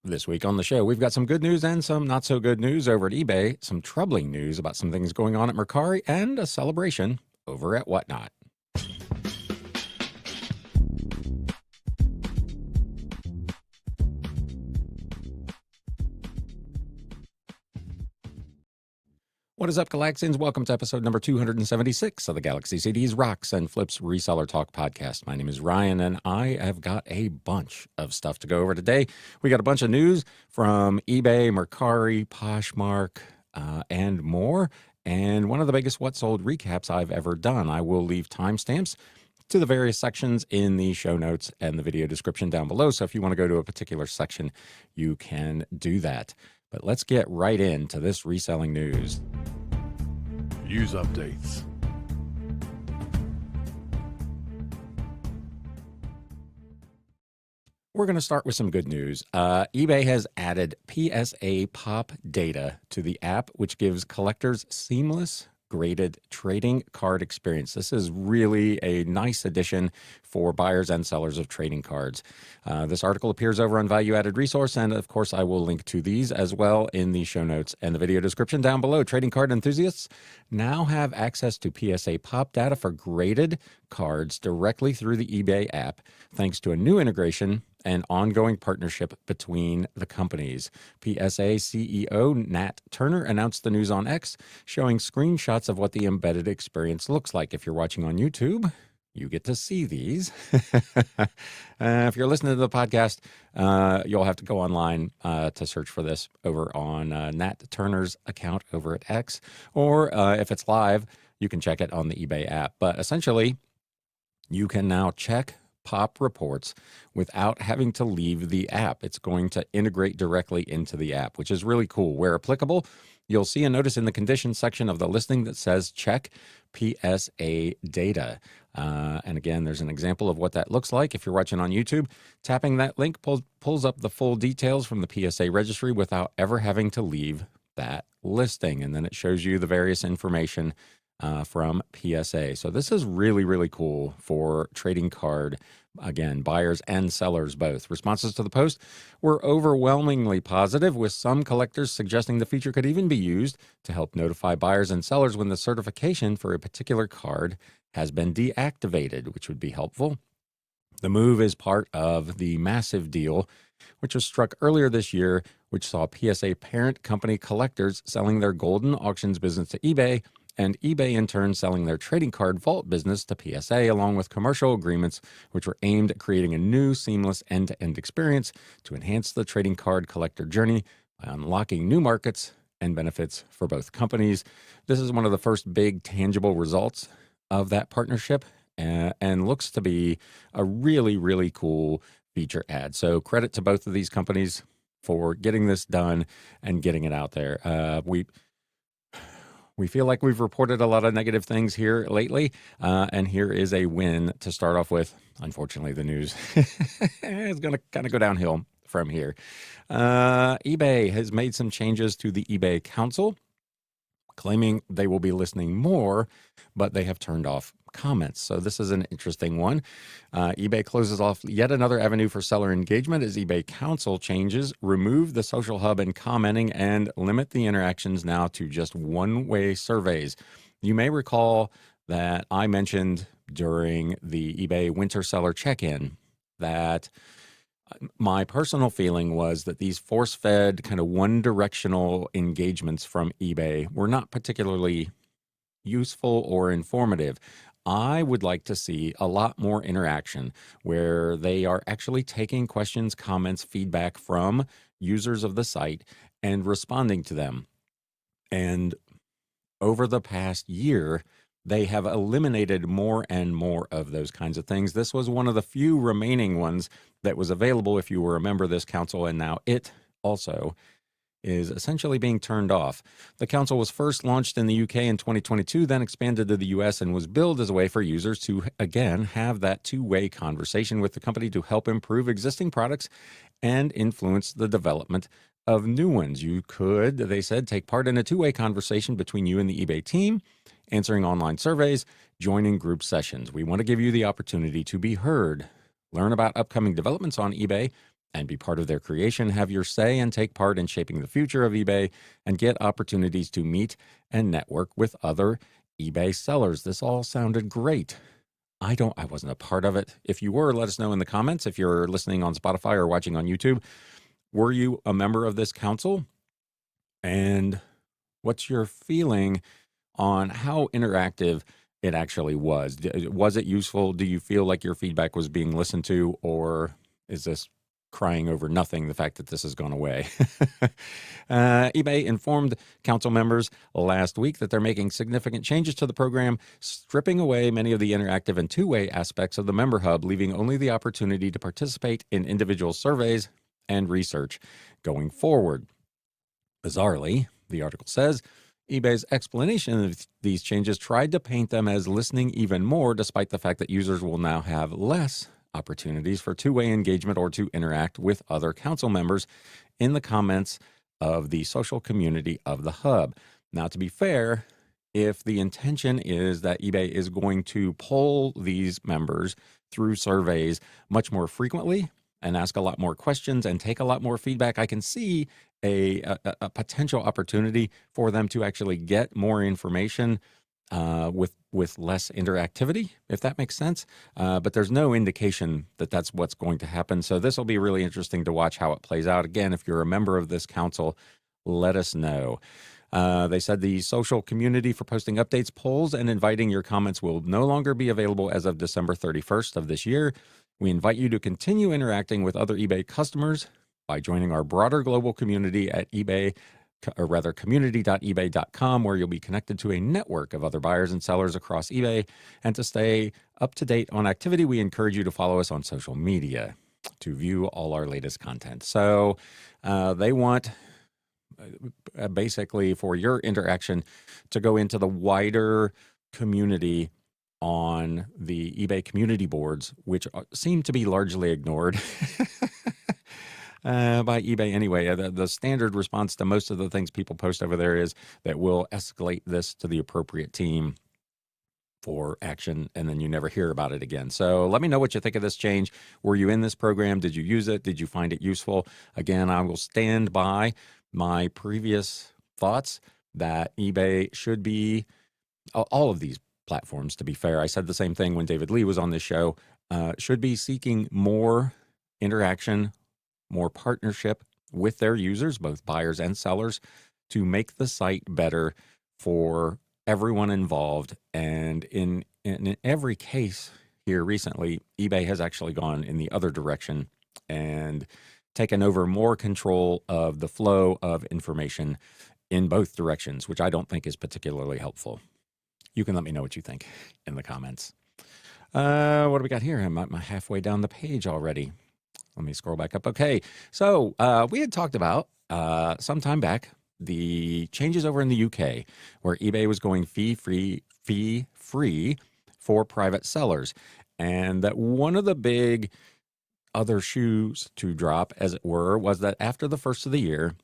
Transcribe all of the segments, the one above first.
This week on the show, we've got some good news and some not so good news over at eBay, some troubling news about some things going on at Mercari, and a celebration over at Whatnot. What is up, Galaxians? Welcome to episode number 276 of the Galaxy CDs, Rocks, and Flips Reseller Talk podcast. My name is Ryan, and I have got a bunch of stuff to go over today. We got a bunch of news from eBay, Mercari, Poshmark, and more. And one of the biggest What Sold recaps I've ever done. I will leave timestamps to the various sections in the show notes and the video description down below. So if you want to go to a particular section, you can do that. But let's get right into this reselling news. News updates. We're going to start with some good news. eBay has added PSA Pop data to the app, which gives collectors seamless graded trading card experience. This is really a nice addition for buyers and sellers of trading cards. This article appears over on Value Added Resource, and of course I will link to these as well in the show notes and the video description down below. Trading card enthusiasts now have access to PSA Pop data for graded cards directly through the eBay app, thanks to a new integration and ongoing partnership between the companies. PSA CEO Nat Turner announced the news on X, showing screenshots of what the embedded experience looks like. If you're watching on YouTube, you get to see these. If you're listening to the podcast, you'll have to go online to search for this over on Nat Turner's account over at X, or if it's live, you can check it on the eBay app. But essentially, you can now check Pop reports without having to leave the app. It's going to integrate directly into the app, which is really cool. Where applicable, you'll see a notice in the conditions section of the listing that says check PSA data. And again, there's an example of what that looks like. If you're watching on YouTube, tapping that link pulls up the full details from the PSA registry without ever having to leave that listing. And then it shows you the various information from PSA. So this is really, really cool for trading card, again, buyers and sellers both. Responses to the post were overwhelmingly positive, with some collectors suggesting the feature could even be used to help notify buyers and sellers when the certification for a particular card has been deactivated, which would be helpful. The move is part of the massive deal, which was struck earlier this year, which saw PSA parent company collectors selling their golden auctions business to eBay, and eBay in turn selling their trading card vault business to PSA, along with commercial agreements which were aimed at creating a new seamless end-to-end experience to enhance the trading card collector journey by unlocking new markets and benefits for both companies. This is one of the first big tangible results of that partnership, and looks to be a really, really cool feature add. So credit to both of these companies for getting this done and getting it out there. We feel like we've reported a lot of negative things here lately, and here is a win to start off with. Unfortunately, the news is going to kind of go downhill from here. eBay has made some changes to the eBay Council, claiming they will be listening more, but they have turned off comments. So this is an interesting one. eBay closes off yet another avenue for seller engagement as eBay Council changes, remove the social hub and commenting, and limit the interactions now to just one-way surveys. You may recall that I mentioned during the eBay Winter Seller Check-in that my personal feeling was that these force-fed kind of one-directional engagements from eBay were not particularly useful or informative. I would like to see a lot more interaction where they are actually taking questions, comments, feedback from users of the site and responding to them. And over the past year, they have eliminated more and more of those kinds of things. This was one of the few remaining ones that was available if you were a member of this council, and now it also is essentially being turned off. The council was first launched in the UK in 2022, then expanded to the US, and was billed as a way for users to, again, have that two-way conversation with the company to help improve existing products and influence the development of new ones. You could, they said, take part in a two-way conversation between you and the eBay team, answering online surveys, joining group sessions. We want to give you the opportunity to be heard, learn about upcoming developments on eBay, and be part of their creation, have your say, and take part in shaping the future of eBay and get opportunities to meet and network with other eBay sellers. This all sounded great. I wasn't a part of it. If you were, let us know in the comments. If you're listening on Spotify or watching on YouTube, were you a member of this council? And what's your feeling on how interactive it actually was? Was it useful? Do you feel like your feedback was being listened to, or is this crying over nothing, the fact that this has gone away? eBay informed council members last week that they're making significant changes to the program, stripping away many of the interactive and two-way aspects of the member hub, leaving only the opportunity to participate in individual surveys and research going forward. Bizarrely, the article says, eBay's explanation of these changes tried to paint them as listening even more, despite the fact that users will now have less opportunities for two-way engagement or to interact with other council members in the comments of the social community of the hub. Now, to be fair, if the intention is that eBay is going to poll these members through surveys much more frequently and ask a lot more questions and take a lot more feedback, I can see a potential opportunity for them to actually get more information with less interactivity, if that makes sense. But there's no indication that that's what's going to happen. So this will be really interesting to watch how it plays out. Again, if you're a member of this council, let us know. They said the social community for posting updates, polls, and inviting your comments will no longer be available as of December 31st of this year. We invite you to continue interacting with other eBay customers by joining our broader global community at eBay, or rather community.ebay.com, where you'll be connected to a network of other buyers and sellers across eBay. And to stay up to date on activity, we encourage you to follow us on social media to view all our latest content. So they want basically for your interaction to go into the wider community on the eBay community boards, which seem to be largely ignored by eBay anyway. The standard response to most of the things people post over there is that we'll escalate this to the appropriate team for action, and then you never hear about it again. So let me know what you think of this change. Were you in this program? Did you use it? Did you find it useful? Again, I will stand by my previous thoughts that eBay should be, all of these platforms, to be fair, I said the same thing when David Lee was on this show, should be seeking more interaction, more partnership with their users, both buyers and sellers, to make the site better for everyone involved. And in every case here recently, eBay has actually gone in the other direction and taken over more control of the flow of information in both directions, which I don't think is particularly helpful. You can let me know what you think in the comments. What do we got here? I'm halfway down the page already. Let me scroll back up. Okay, so we had talked about some time back the changes over in the UK, where eBay was going fee free for private sellers, and that one of the big other shoes to drop, as it were, was that after the first of the year,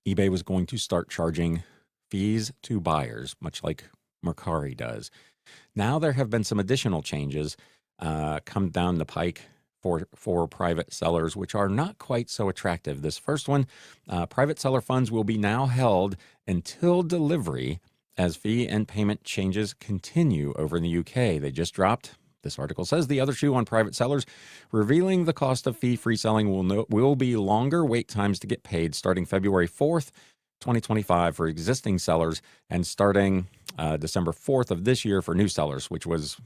eBay was going to start charging fees to buyers, much like Mercari does. Now there have been some additional changes come down the pike for private sellers, which are not quite so attractive. This first one, private seller funds will be now held until delivery as fee and payment changes continue over in the UK. They just dropped, this article says, the other shoe on private sellers, revealing the cost of fee-free selling will be longer wait times to get paid starting February 4th, 2025 for existing sellers, and starting December 4th of this year for new sellers, which was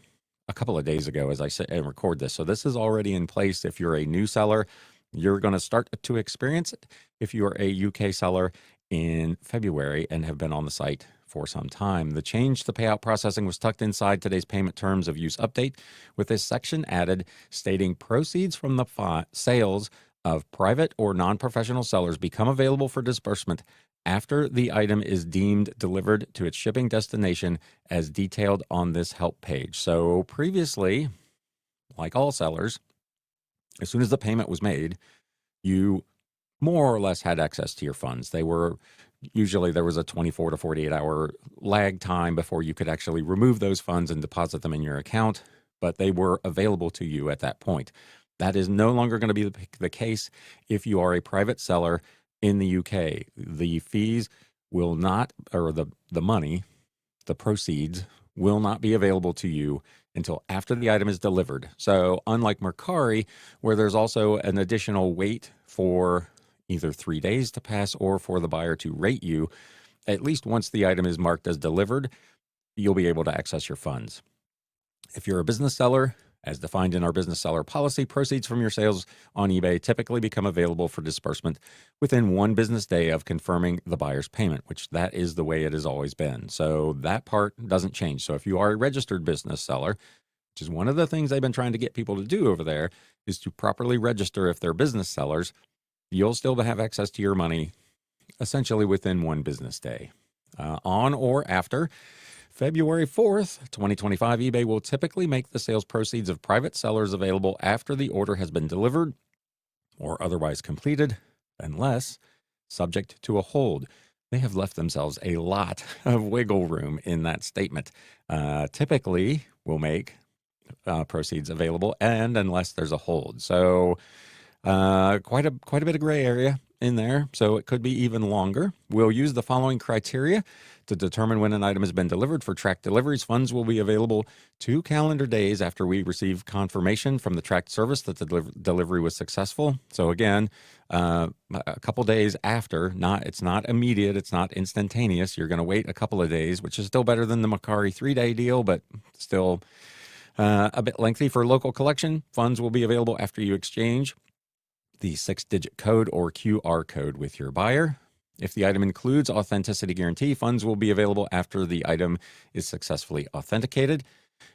a couple of days ago as I say and record this. So this is already in place. If you're a new seller, you're going to start to experience it. If you're a UK seller in February and have been on the site for some time. The change to payout processing was tucked inside today's payment terms of use update, with this section added stating proceeds from the sales of private or non-professional sellers become available for disbursement after the item is deemed delivered to its shipping destination as detailed on this help page. So previously, like all sellers, as soon as the payment was made, you more or less had access to your funds. They were usually, there was a 24 to 48 hour lag time before you could actually remove those funds and deposit them in your account, but they were available to you at that point. That is no longer going to be the case if you are a private seller in the UK. The fees will not, or the money, the proceeds will not be available to you until after the item is delivered. So unlike Mercari, where there's also an additional wait for either 3 days to pass or for the buyer to rate you, at least once the item is marked as delivered, you'll be able to access your funds. If you're a business seller, as defined in our business seller policy, proceeds from your sales on eBay typically become available for disbursement within 1 business day of confirming the buyer's payment, which that is the way it has always been. So that part doesn't change. So if you are a registered business seller, which is one of the things they've been trying to get people to do over there, is to properly register if they're business sellers, you'll still have access to your money essentially within 1 business day. On or after February 4th, 2025, eBay will typically make the sales proceeds of private sellers available after the order has been delivered or otherwise completed, unless subject to a hold. They have left themselves a lot of wiggle room in that statement. Typically, will make proceeds available, and unless there's a hold. So quite a bit of gray area in there, so it could be even longer. We'll use the following criteria to determine when an item has been delivered. For tracked deliveries, funds will be available 2 calendar days after we receive confirmation from the tracked service that the delivery was successful. So again, a couple days after. It's not immediate, it's not instantaneous. You're going to wait a couple of days, which is still better than the Mercari 3-day deal, but still a bit lengthy. For local collection, funds will be available after you exchange the 6-digit code or QR code with your buyer. If the item includes authenticity guarantee, funds will be available after the item is successfully authenticated.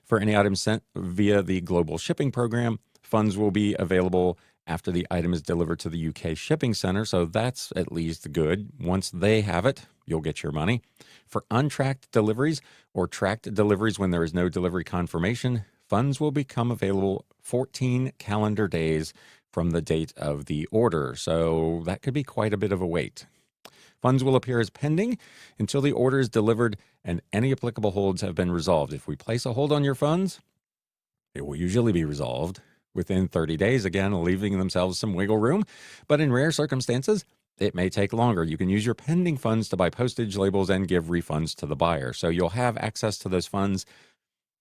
For any items sent via the global shipping program, funds will be available after the item is delivered to the UK shipping center. So that's at least good. Once they have it, you'll get your money. For untracked deliveries or tracked deliveries when there is no delivery confirmation, funds will become available 14 calendar days from the date of the order. So that could be quite a bit of a wait. Funds will appear as pending until the order is delivered and any applicable holds have been resolved. If we place a hold on your funds, it will usually be resolved within 30 days, again, leaving themselves some wiggle room. But in rare circumstances, it may take longer. You can use your pending funds to buy postage labels and give refunds to the buyer. So you'll have access to those funds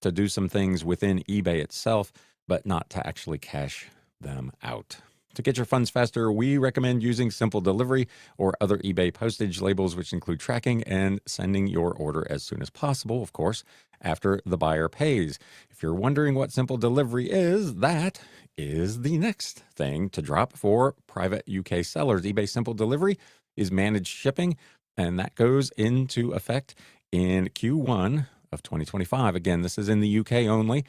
to do some things within eBay itself, but not to actually cash them out. To get your funds faster, we recommend using Simple Delivery or other eBay postage labels, which include tracking and sending your order as soon as possible, of course, after the buyer pays. If you're wondering what Simple Delivery is, that is the next thing to drop for private UK sellers. eBay Simple Delivery is managed shipping, and that goes into effect in Q1 of 2025. Again, this is in the UK only.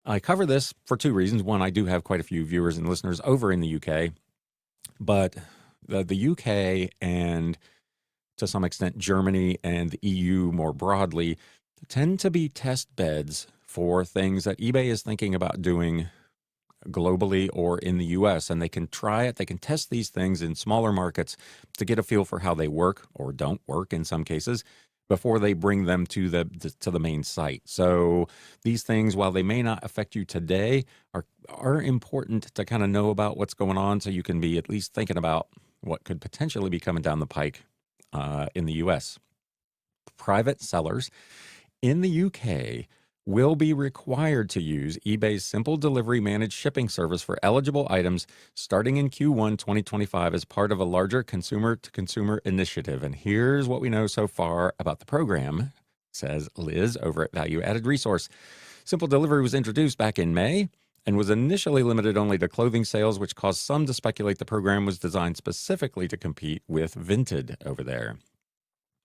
I cover this for 2 reasons. One, I do have quite a few viewers and listeners over in the UK, but the UK and to some extent Germany and the EU more broadly tend to be test beds for things that eBay is thinking about doing globally or in the US. And they can try it. They can test these things in smaller markets to get a feel for how they work or don't work in some cases, before they bring them to the main site. So these things, while they may not affect you today, are important to kind of know about what's going on, so you can be at least thinking about what could potentially be coming down the pike in the US. Private sellers in the UK will be required to use eBay's Simple Delivery Managed Shipping service for eligible items starting in Q1 2025 as part of a larger consumer-to-consumer initiative. And here's what we know so far about the program, says Liz over at Value Added Resource. Simple Delivery was introduced back in May and was initially limited only to clothing sales, which caused some to speculate the program was designed specifically to compete with Vinted over there.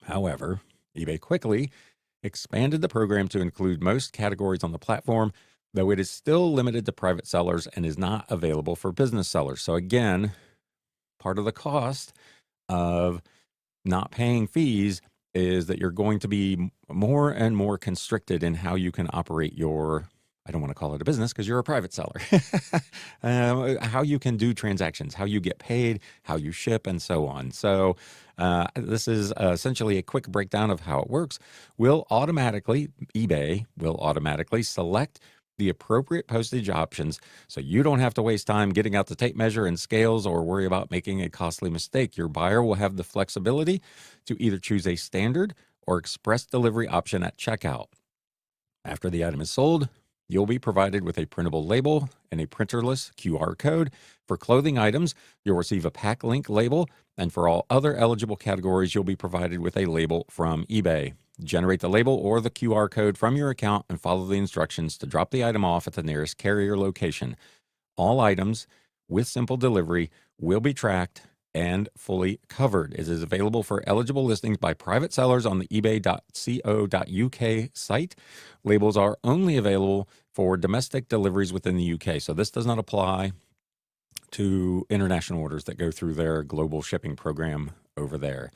However, eBay quickly expanded the program to include most categories on the platform, though it is still limited to private sellers and is not available for business sellers. So again, part of the cost of not paying fees is that you're going to be more and more constricted in how you can operate your, I don't want to call it a business because you're a private seller, how you can do transactions, how you get paid, how you ship, and so on. So this is essentially a quick breakdown of how it works. eBay will automatically select the appropriate postage options so you don't have to waste time getting out the tape measure and scales or worry about making a costly mistake. Your buyer will have the flexibility to either choose a standard or express delivery option at checkout. After the item is sold, you'll be provided with a printable label and a printerless QR code. For clothing items, you'll receive a pack link label, and for all other eligible categories, you'll be provided with a label from eBay. Generate the label or the QR code from your account and follow the instructions to drop the item off at the nearest carrier location. All items with simple delivery will be tracked and fully covered. It is available for eligible listings by private sellers on the ebay.co.uk site. Labels are only available for domestic deliveries within the UK. So this does not apply to international orders that go through their global shipping program over there.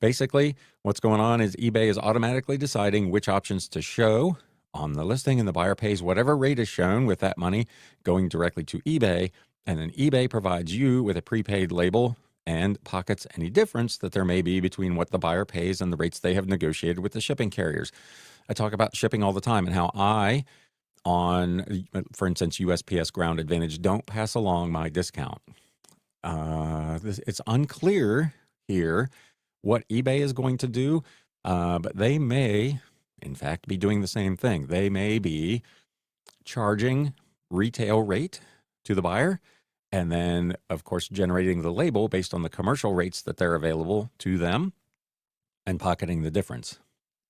Basically, what's going on is eBay is automatically deciding which options to show on the listing, and the buyer pays whatever rate is shown with that money going directly to eBay. And then eBay provides you with a prepaid label and pockets any difference that there may be between what the buyer pays and the rates they have negotiated with the shipping carriers. I talk about shipping all the time and how I, on, for instance, USPS Ground Advantage, don't pass along my discount. It's unclear here what eBay is going to do, but they may, in fact, be doing the same thing. They may be charging retail rate to the buyer, and then, of course, generating the label based on the commercial rates that they're available to them and pocketing the difference.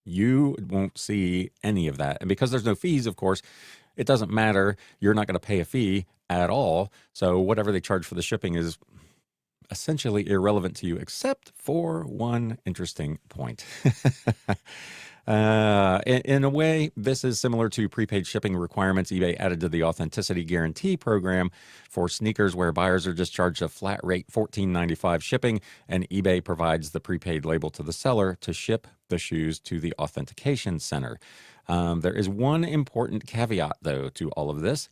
You won't see any of that. And because there's no fees, of course, it doesn't matter. You're not going to pay a fee at all. So whatever they charge for the shipping is essentially irrelevant to you, except for one interesting point. In a way, this is similar to prepaid shipping requirements eBay added to the Authenticity Guarantee program for sneakers, where buyers are just charged a flat rate $14.95 shipping, and eBay provides the prepaid label to the seller to ship the shoes to the authentication center. There is one important caveat, though, to all of this.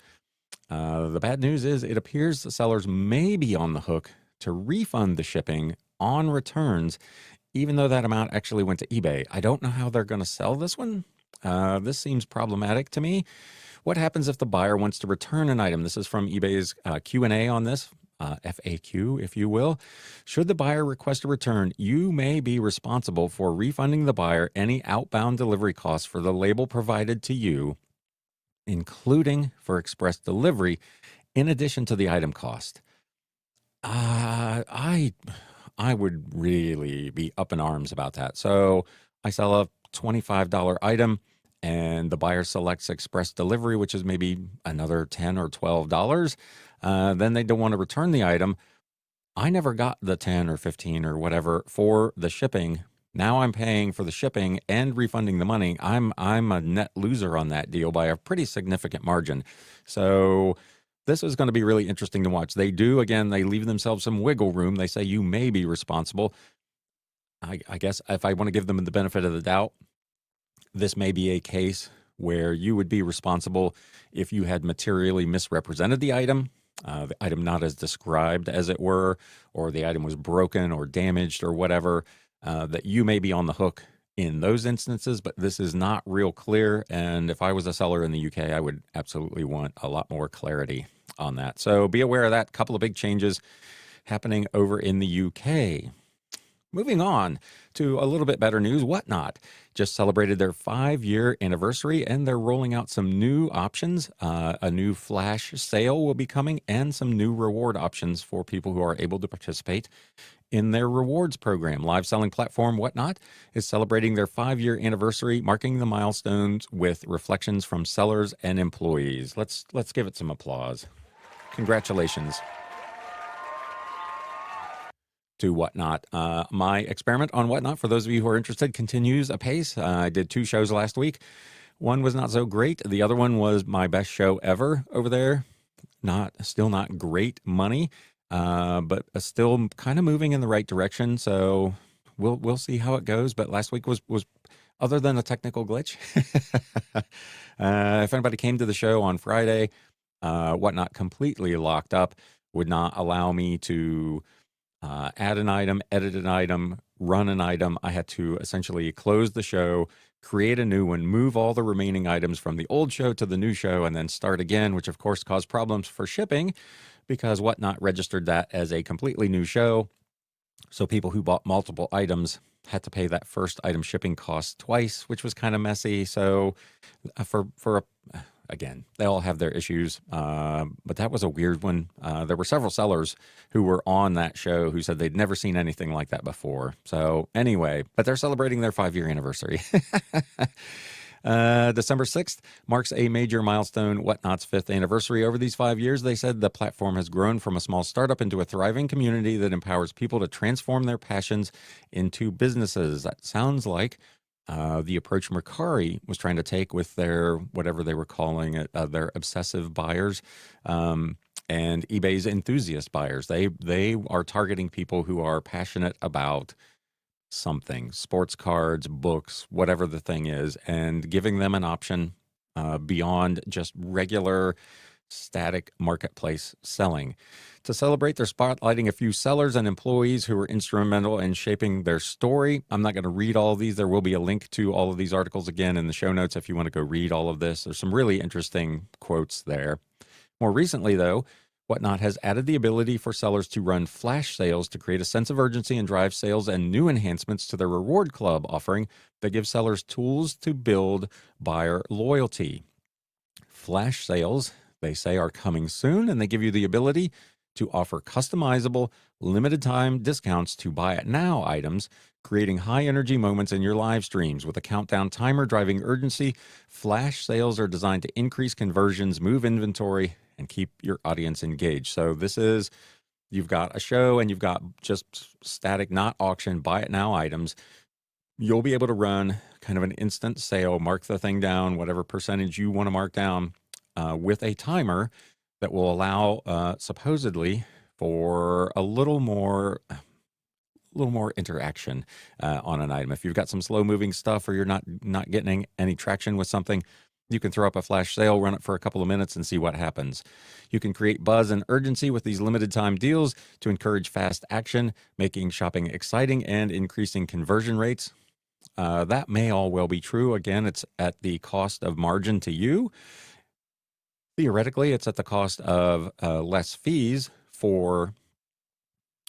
The bad news is it appears the sellers may be on the hook to refund the shipping on returns, even though that amount actually went to eBay. I don't know how they're going to sell this one. This seems problematic to me. What happens if the buyer wants to return an item? This is from eBay's Q&A on this, FAQ, if you will. Should the buyer request a return, you may be responsible for refunding the buyer any outbound delivery costs for the label provided to you, including for express delivery, in addition to the item cost. I would really be up in arms about that. So I sell a $25 item and the buyer selects express delivery, which is maybe another $10 or $12. Then they don't want to return the item. I never got the 10 or 15 or whatever for the shipping. Now I'm paying for the shipping and refunding the money. I'm a net loser on that deal by a pretty significant margin. So this is going to be really interesting to watch. They leave themselves some wiggle room. They say you may be responsible. I guess if I want to give them the benefit of the doubt, this may be a case where you would be responsible if you had materially misrepresented the item not as described, as it were, or the item was broken or damaged or whatever, that you may be on the hook in those instances, but this is not real clear. And if I was a seller in the UK, I would absolutely want a lot more clarity on that. So be aware of that. Couple of big changes happening over in the UK. Moving on to a little bit better news, Whatnot just celebrated their 5-year anniversary, and they're rolling out some new options. A new flash sale will be coming, and some new reward options for people who are able to participate in their rewards program. Live selling platform Whatnot is celebrating their 5-year anniversary, marking the milestones with reflections from sellers and employees. Let's give it some applause. Congratulations to Whatnot. My experiment on Whatnot, for those of you who are interested, continues apace. I did 2 shows last week. One was not so great. The other one was my best show ever over there. Still not great money, but still kind of moving in the right direction. So we'll see how it goes. But last week was other than a technical glitch. If anybody came to the show on Friday, Whatnot completely locked up, would not allow me to add an item, edit an item, run an item. I had to essentially close the show, create a new one, move all the remaining items from the old show to the new show, and then start again, which of course caused problems for shipping because Whatnot registered that as a completely new show. So people who bought multiple items had to pay that first item shipping cost twice, which was kind of messy. So again, they all have their issues, but that was a weird one. There were several sellers who were on that show who said they'd never seen anything like that before. So anyway, but they're celebrating their 5-year anniversary. December 6th marks a major milestone, Whatnot's 5th anniversary. Over these 5 years, they said the platform has grown from a small startup into a thriving community that empowers people to transform their passions into businesses. That sounds like the approach Mercari was trying to take with their, whatever they were calling it, their obsessive buyers, and eBay's enthusiast buyers. They are targeting people who are passionate about something, sports cards, books, whatever the thing is, and giving them an option beyond just regular static marketplace selling. To celebrate, they're spotlighting a few sellers and employees who were instrumental in shaping their story. I'm not going to read all of these. There will be a link to all of these articles again in the show notes if you want to go read all of this. There's some really interesting quotes there. More recently, though, Whatnot has added the ability for sellers to run flash sales to create a sense of urgency and drive sales, and new enhancements to their reward club offering that give sellers tools to build buyer loyalty. Flash sales, they say, are coming soon, and they give you the ability to offer customizable, limited time discounts to buy it now items, creating high energy moments in your live streams. With a countdown timer driving urgency, flash sales are designed to increase conversions, move inventory, and keep your audience engaged. So this is, you've got a show and you've got just static, not auction, buy it now items. You'll be able to run kind of an instant sale, mark the thing down, whatever percentage you want to mark down, with a timer that will allow supposedly for a little more interaction on an item. If you've got some slow moving stuff or you're not getting any traction with something, you can throw up a flash sale, run it for a couple of minutes, and see what happens. You can create buzz and urgency with these limited time deals to encourage fast action, making shopping exciting and increasing conversion rates. That may all well be true. Again, it's at the cost of margin to you. Theoretically, it's at the cost of less fees for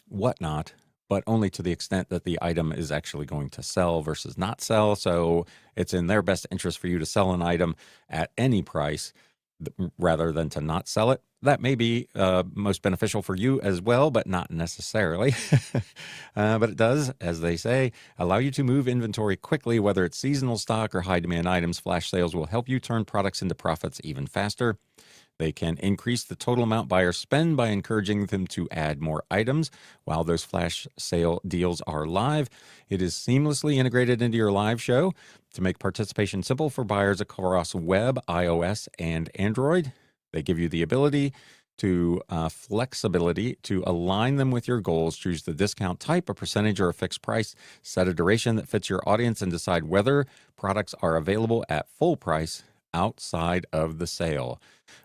Whatnot, but only to the extent that the item is actually going to sell versus not sell. So it's in their best interest for you to sell an item at any price rather than to not sell it. That may be most beneficial for you as well, but not necessarily. But it does, as they say, allow you to move inventory quickly, whether it's seasonal stock or high demand items. Flash sales will help you turn products into profits even faster. They can increase the total amount buyers spend by encouraging them to add more items while those flash sale deals are live. It is seamlessly integrated into your live show to make participation simple for buyers across web, iOS, and Android. They give you the ability to flexibility to align them with your goals. Choose the discount type, a percentage, or a fixed price. Set a duration that fits your audience and decide whether products are available at full price outside of the sale.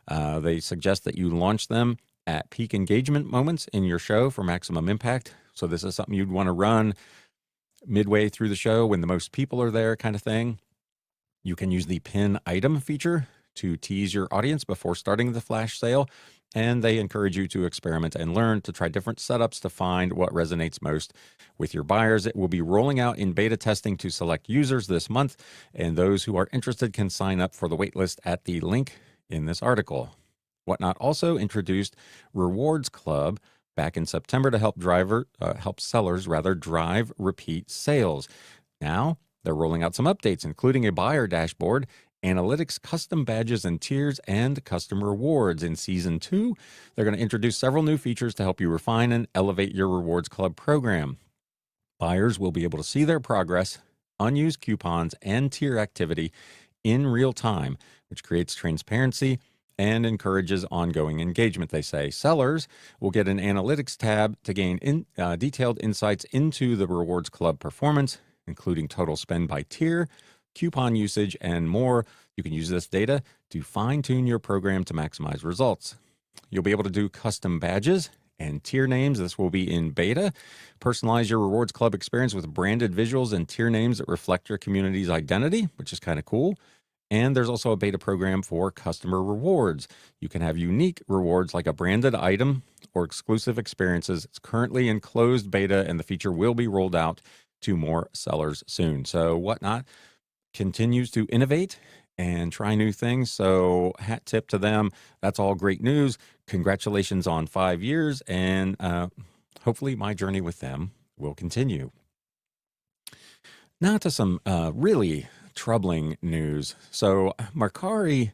They suggest that you launch them at peak engagement moments in your show for maximum impact. So this is something you'd want to run midway through the show when the most people are there, kind of thing. You can use the pin item feature to tease your audience before starting the flash sale. And they encourage you to experiment and learn, to try different setups to find what resonates most with your buyers. It will be rolling out in beta testing to select users this month, and those who are interested can sign up for the waitlist at the link in this article. Whatnot also introduced Rewards Club back in September to help sellers drive repeat sales. Now they're rolling out some updates, including a buyer dashboard, analytics, custom badges and tiers, and custom rewards. In season 2, they're going to introduce several new features to help you refine and elevate your Rewards Club program. Buyers will be able to see their progress, unused coupons, and tier activity in real time, which creates transparency and encourages ongoing engagement, they say. Sellers will get an analytics tab to gain detailed insights into the Rewards Club performance, including total spend by tier, coupon usage, and more. You can use this data to fine-tune your program to maximize results. You'll be able to do custom badges and tier names. This will be in beta. Personalize your Rewards Club experience with branded visuals and tier names that reflect your community's identity, which is kind of cool. And there's also a beta program for customer rewards. You can have unique rewards like a branded item or exclusive experiences. It's currently in closed beta, and the feature will be rolled out to more sellers soon. So Whatnot continues to innovate and try new things. So hat tip to them. That's all great news. Congratulations on 5 years, and hopefully my journey with them will continue. Now to some really troubling news. So Mercari's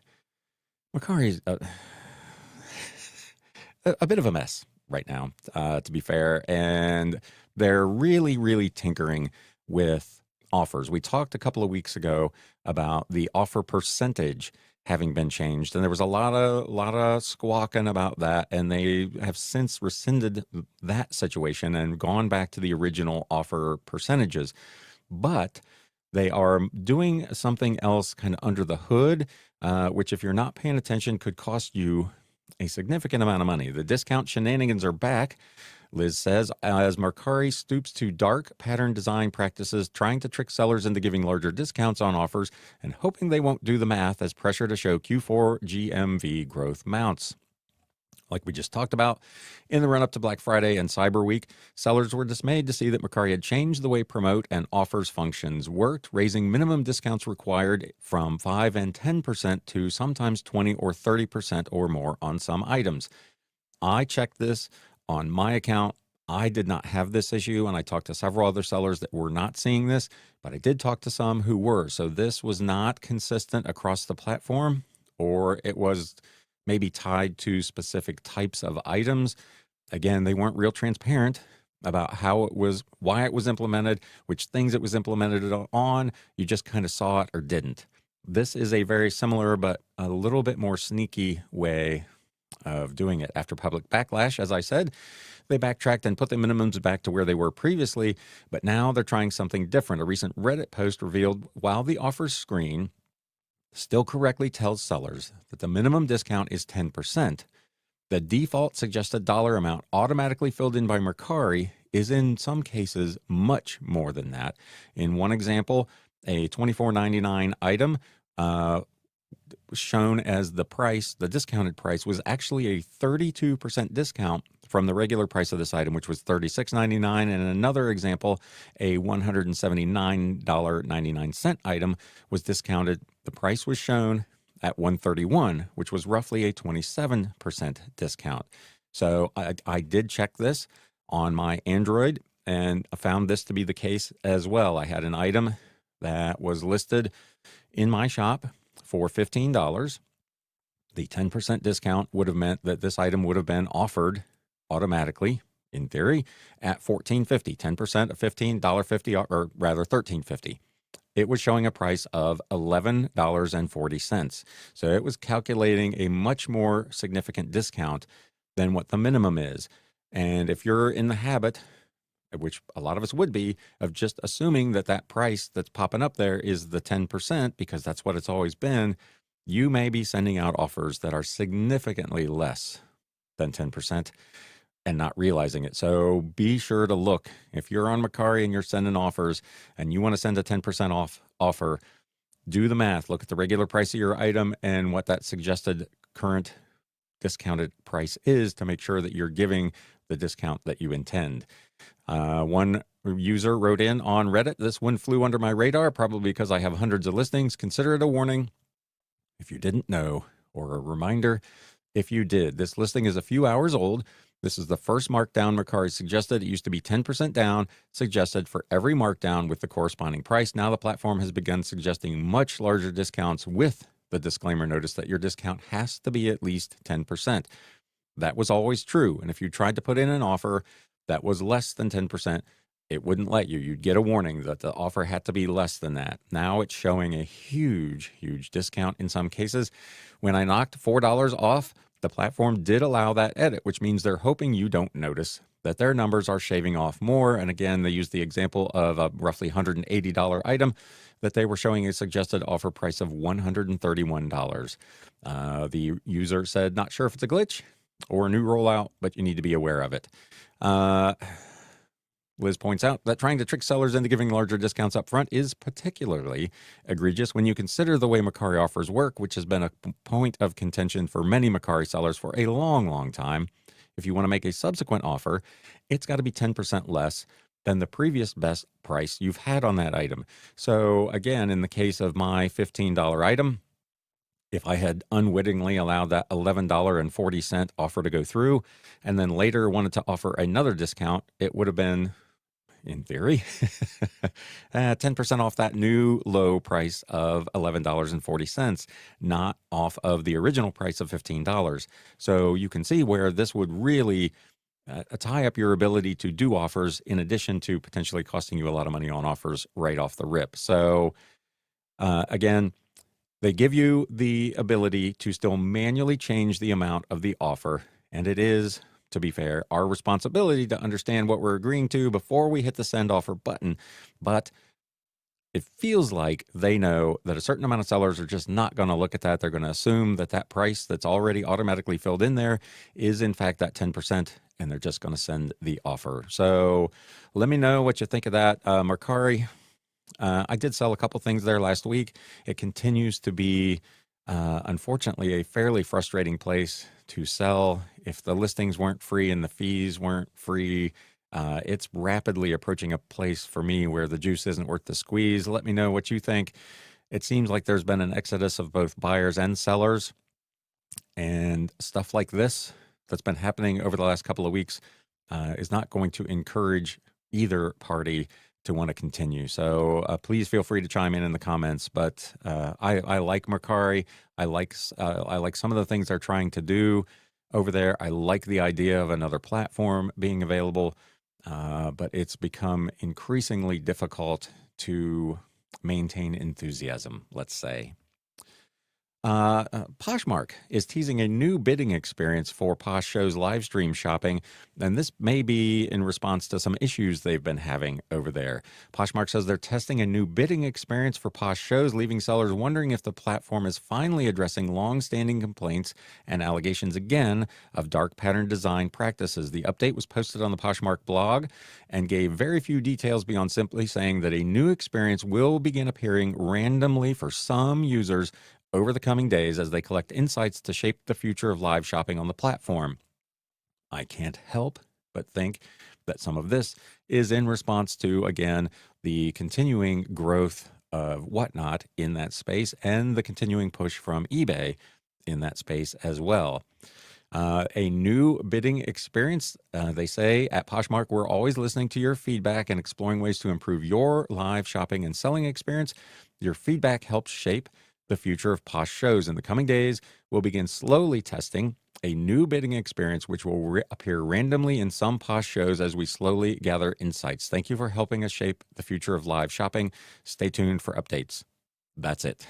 a bit of a mess right now, to be fair, and they're really, really tinkering with offers. We talked a couple of weeks ago about the offer percentage having been changed, and there was a lot of squawking about that, and they have since rescinded that situation and gone back to the original offer percentages. But they are doing something else kind of under the hood, which, if you're not paying attention, could cost you a significant amount of money. The discount shenanigans are back, Liz says, as Mercari stoops to dark pattern design practices, trying to trick sellers into giving larger discounts on offers and hoping they won't do the math as pressure to show Q4 GMV growth mounts. Like we just talked about, in the run-up to Black Friday and Cyber Week, sellers were dismayed to see that Mercari had changed the way promote and offers functions worked, raising minimum discounts required from 5 and 10% to sometimes 20 or 30% or more on some items. I checked this on my account. I did not have this issue, and I talked to several other sellers that were not seeing this, but I did talk to some who were. So this was not consistent across the platform, or it was maybe tied to specific types of items. Again, they weren't real transparent about how it was, why it was implemented, which things it was implemented on. You just kind of saw it or didn't. This is a very similar but a little bit more sneaky way of doing it. After public backlash, as I said, they backtracked and put the minimums back to where they were previously, but now they're trying something different. A recent Reddit post revealed while the offer screen still correctly tells sellers that the minimum discount is 10%, the default suggested dollar amount automatically filled in by Mercari is in some cases much more than that. In one example, a $24.99 item shown as the price, the discounted price, was actually a 32% discount from the regular price of this item, which was $36.99. And in another example, a $179.99 item was discounted. The price was shown at $131, which was roughly a 27% discount. So I did check this on my Android, and I found this to be the case as well. I had an item that was listed in my shop for $15. The 10% discount would have meant that this item would have been offered automatically, in theory, at $14.50. 10% of $15.50, or rather $13.50. It was showing a price of $11.40. So it was calculating a much more significant discount than what the minimum is. And if you're in the habit, which a lot of us would be, of just assuming that that price that's popping up there is the 10% because that's what it's always been, you may be sending out offers that are significantly less than 10% and not realizing it. So be sure to look. If you're on Mercari and you're sending offers and you want to send a 10% off offer, do the math. Look at the regular price of your item and what that suggested current discounted price is to make sure that you're giving the discount that you intend. One user wrote in on Reddit, "This one flew under my radar, probably because I have hundreds of listings. Consider it a warning if you didn't know, or a reminder if you did. This listing is a few hours old. This is the first markdown Mercari suggested. It used to be 10% down, suggested for every markdown with the corresponding price. Now the platform has begun suggesting much larger discounts with the disclaimer notice that your discount has to be at least 10%. That was always true. And if you tried to put in an offer that was less than 10%, it wouldn't let you. You'd get a warning that the offer had to be less than that. Now it's showing a huge, huge discount in some cases. When I knocked $4 off, the platform did allow that edit, which means they're hoping you don't notice that their numbers are shaving off more. And again, they used the example of a roughly $180 item that they were showing a suggested offer price of $131. The user said, "Not sure if it's a glitch. or a new rollout, but you need to be aware of it. Uh, Liz points out that trying to trick sellers into giving larger discounts up front is particularly egregious when you consider the way Mercari offers work, which has been a point of contention for many Mercari sellers for a long, long time. If you want to make a subsequent offer, it's got to be 10% less than the previous best price you've had on that item. So again, in the case of my $15 item, if I had unwittingly allowed that $11.40 offer to go through and then later wanted to offer another discount, it would have been, in theory, 10% off that new low price of $11.40, not off of the original price of $15. So you can see where this would really tie up your ability to do offers, in addition to potentially costing you a lot of money on offers right off the rip. So again, they give you the ability to still manually change the amount of the offer, and it is, to be fair, our responsibility to understand what we're agreeing to before we hit the send offer button. But it feels like they know that a certain amount of sellers are just not going to look at that. They're going to assume that that price that's already automatically filled in there is in fact that 10%, and they're just going to send the offer. So let me know what you think of that. Mercari, I did sell a couple things there last week. It continues to be, unfortunately, a fairly frustrating place to sell. If the listings weren't free and the fees weren't free, it's rapidly approaching a place for me where the juice isn't worth the squeeze. Let me know what you think. It seems like there's been an exodus of both buyers and sellers, and stuff like this that's been happening over the last couple of weeks is not going to encourage either party to want to continue. So please feel free to chime in the comments. But I like Mercari. I like some of the things they're trying to do over there. I like the idea of another platform being available, but it's become increasingly difficult to maintain enthusiasm, let's say. Poshmark is teasing a new bidding experience for Posh Show's live stream shopping, and this may be in response to some issues they've been having over there. Poshmark says they're testing a new bidding experience for Posh Shows, leaving sellers wondering if the platform is finally addressing long-standing complaints and allegations again of dark pattern design practices. The update was posted on the Poshmark blog and gave very few details beyond simply saying that a new experience will begin appearing randomly for some users over the coming days as they collect insights to shape the future of live shopping on the platform. I can't help but think that some of this is in response to, again, the continuing growth of whatnot in that space and the continuing push from eBay in that space as well. A new bidding experience, they say at Poshmark, we're always listening to your feedback and exploring ways to improve your live shopping and selling experience. Your feedback helps shape the future of Posh Shows. In the coming days, we'll begin slowly testing a new bidding experience, which will appear randomly in some Posh Shows as we slowly gather insights. Thank you for helping us shape the future of live shopping. Stay tuned for updates. That's it.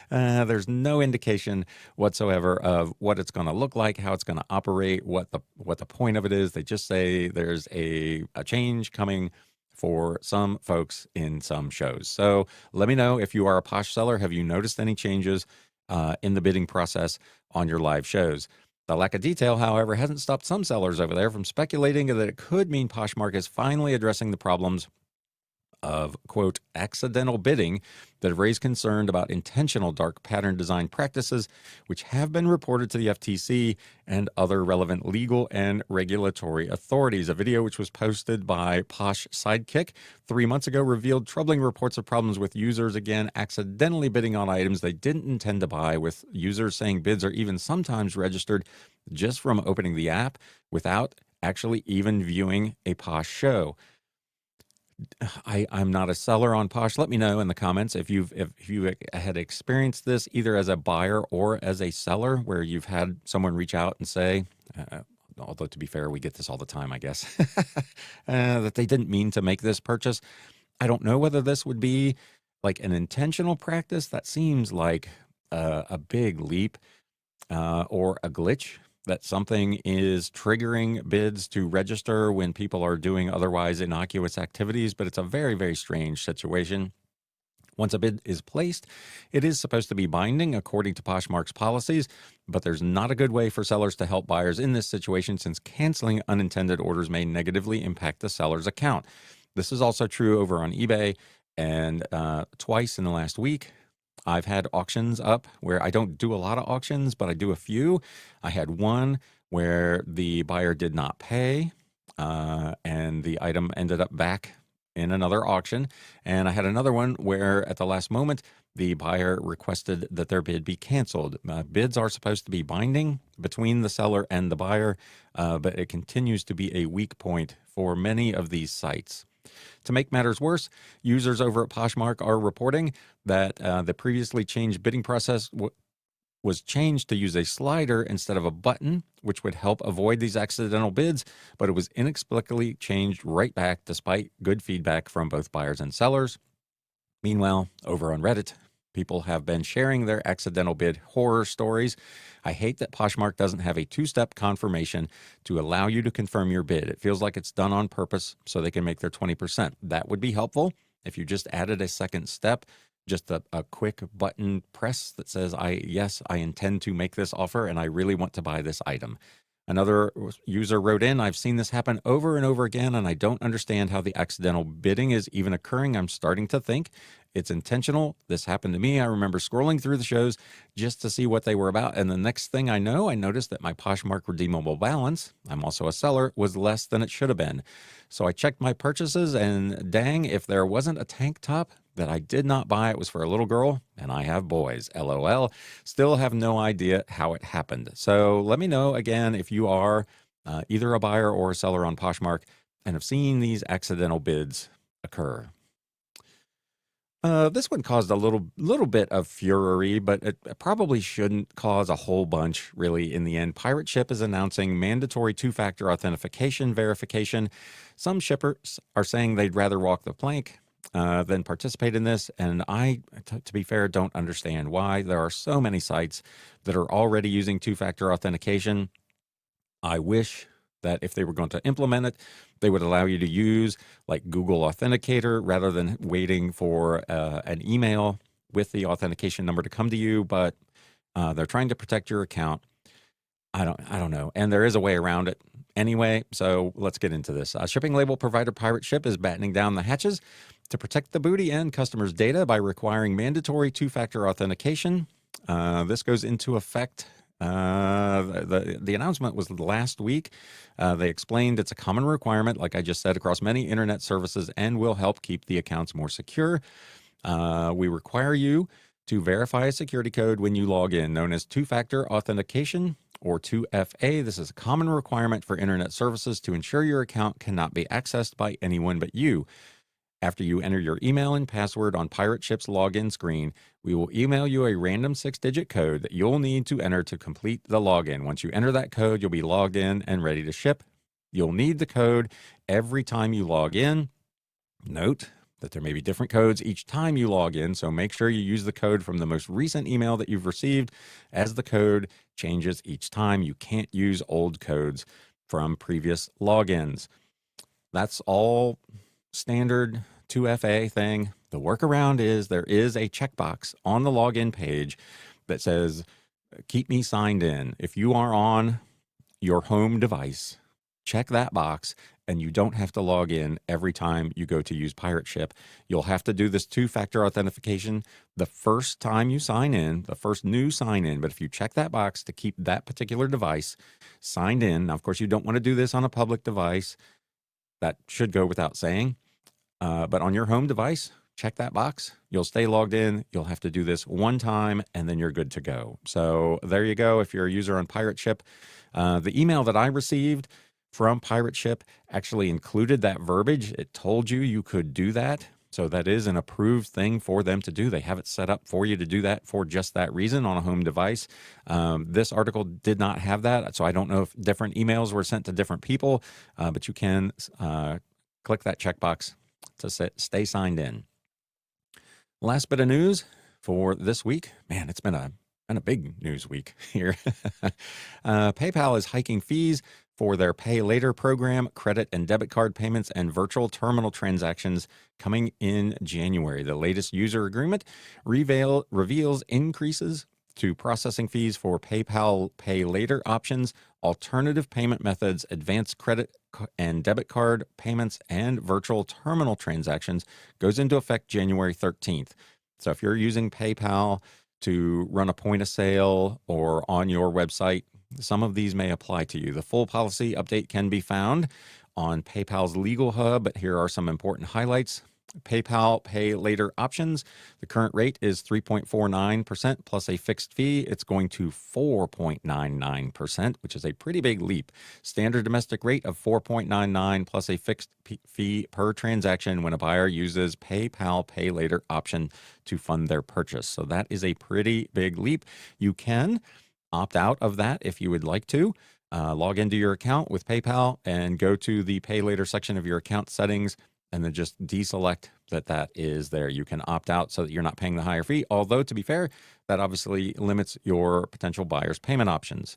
There's no indication whatsoever of what it's going to look like, how it's going to operate, what the point of it is. They just say there's a change coming for some folks in some shows. So let me know if you are a Posh seller. Have you noticed any changes in the bidding process on your live shows? The lack of detail, however, hasn't stopped some sellers over there from speculating that it could mean Poshmark is finally addressing the problems of, quote, accidental bidding that have raised concern about intentional dark pattern design practices, which have been reported to the FTC and other relevant legal and regulatory authorities. A video which was posted by Posh Sidekick 3 months ago revealed troubling reports of problems with users, again, accidentally bidding on items they didn't intend to buy, with users saying bids are even sometimes registered just from opening the app without actually even viewing a Posh show. I'm not a seller on Posh. Let me know in the comments if you had experienced this either as a buyer or as a seller, where you've had someone reach out and say, although to be fair, we get this all the time, I guess, that they didn't mean to make this purchase. I don't know whether this would be like an intentional practice. That seems like a big leap, or a glitch, that something is triggering bids to register when people are doing otherwise innocuous activities. But it's a very, very strange situation. Once a bid is placed, it is supposed to be binding according to Poshmark's policies, but there's not a good way for sellers to help buyers in this situation since canceling unintended orders may negatively impact the seller's account. This is also true over on eBay, and twice in the last week, I've had auctions up where I don't do a lot of auctions, but I do a few. I had one where the buyer did not pay, and the item ended up back in another auction. And I had another one where at the last moment, the buyer requested that their bid be canceled. Bids are supposed to be binding between the seller and the buyer, but it continues to be a weak point for many of these sites. To make matters worse, users over at Poshmark are reporting that the previously changed bidding process was changed to use a slider instead of a button, which would help avoid these accidental bids, but it was inexplicably changed right back despite good feedback from both buyers and sellers. Meanwhile, over on Reddit, people have been sharing their accidental bid horror stories. I hate that Poshmark doesn't have a two-step confirmation to allow you to confirm your bid. It feels like it's done on purpose so they can make their 20%. That would be helpful if you just added a second step, just a quick button press that says, yes, I intend to make this offer and I really want to buy this item. Another user wrote in, I've seen this happen over and over again, and I don't understand how the accidental bidding is even occurring. I'm starting to think it's intentional. This happened to me. I remember scrolling through the shows just to see what they were about. And the next thing I know, I noticed that my Poshmark redeemable balance, I'm also a seller, was less than it should have been. So I checked my purchases, and dang, if there wasn't a tank top that I did not buy, it was for a little girl, and I have boys, LOL. Still have no idea how it happened. So let me know again if you are either a buyer or a seller on Poshmark and have seen these accidental bids occur. This one caused a little bit of fury, but it probably shouldn't cause a whole bunch, really, in the end. Pirate Ship is announcing mandatory two-factor authentication verification. Some shippers are saying they'd rather walk the plank than participate in this, and I, to be fair, don't understand why. There are so many sites that are already using two-factor authentication. I wish that if they were going to implement it, they would allow you to use like Google Authenticator rather than waiting for an email with the authentication number to come to you. But they're trying to protect your account. I don't know. And there is a way around it anyway. So let's get into this. Shipping label provider Pirate Ship is battening down the hatches to protect the booty and customers' data by requiring mandatory two-factor authentication. This goes into effect. The announcement was last week. They explained it's a common requirement, like I just said, across many internet services and will help keep the accounts more secure. We require you to verify a security code when you log in, known as two-factor authentication or 2FA. This is a common requirement for internet services to ensure your account cannot be accessed by anyone but you. After you enter your email and password on Pirate Ship's login screen, we will email you a random 6-digit code that you'll need to enter to complete the login. Once you enter that code, you'll be logged in and ready to ship. You'll need the code every time you log in. Note that there may be different codes each time you log in, so make sure you use the code from the most recent email that you've received, as the code changes each time. You can't use old codes from previous logins. That's all standard 2FA thing. The workaround is there is a checkbox on the login page that says, keep me signed in. If you are on your home device, check that box and you don't have to log in every time you go to use Pirate Ship. You'll have to do this two-factor authentication the first time you sign in, the first new sign in. But if you check that box to keep that particular device signed in, now, of course, you don't want to do this on a public device. That should go without saying. But on your home device, check that box. You'll stay logged in. You'll have to do this one time, and then you're good to go. So there you go. If you're a user on Pirate Ship, the email that I received from Pirate Ship actually included that verbiage. It told you you could do that. So that is an approved thing for them to do. They have it set up for you to do that for just that reason on a home device. This article did not have that. So I don't know if different emails were sent to different people, but you can click that checkbox to stay signed in. Last bit of news for this week. Man, it's been a and a big news week here. PayPal is hiking fees for their Pay Later program, credit and debit card payments, and virtual terminal transactions coming in January. The latest user agreement reveals increases to processing fees for PayPal Pay Later options, alternative payment methods, advanced credit and debit card payments, and virtual terminal transactions goes into effect January 13th. So if you're using PayPal to run a point of sale or on your website, some of these may apply to you. The full policy update can be found on PayPal's Legal Hub, but here are some important highlights. PayPal Pay Later options. The current rate is 3.49% plus a fixed fee. It's going to 4.99%, which is a pretty big leap. Standard domestic rate of 4.99 plus a fixed fee per transaction when a buyer uses PayPal Pay Later option to fund their purchase. So that is a pretty big leap. You can opt out of that if you would like to. Log into your account with PayPal and go to the Pay Later section of your account settings and then just deselect that is there. You can opt out so that you're not paying the higher fee. Although, to be fair, that obviously limits your potential buyer's payment options.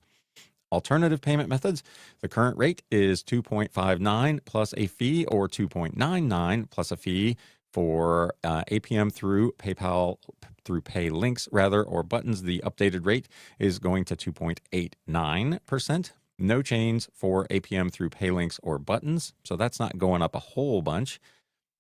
Alternative payment methods. The current rate is 2.59 plus a fee, or 2.99 plus a fee for APM through PayPal, through Pay Links rather, or buttons. The updated rate is going to 2.89%. No change for APM through Pay Links or buttons, so that's not going up a whole bunch.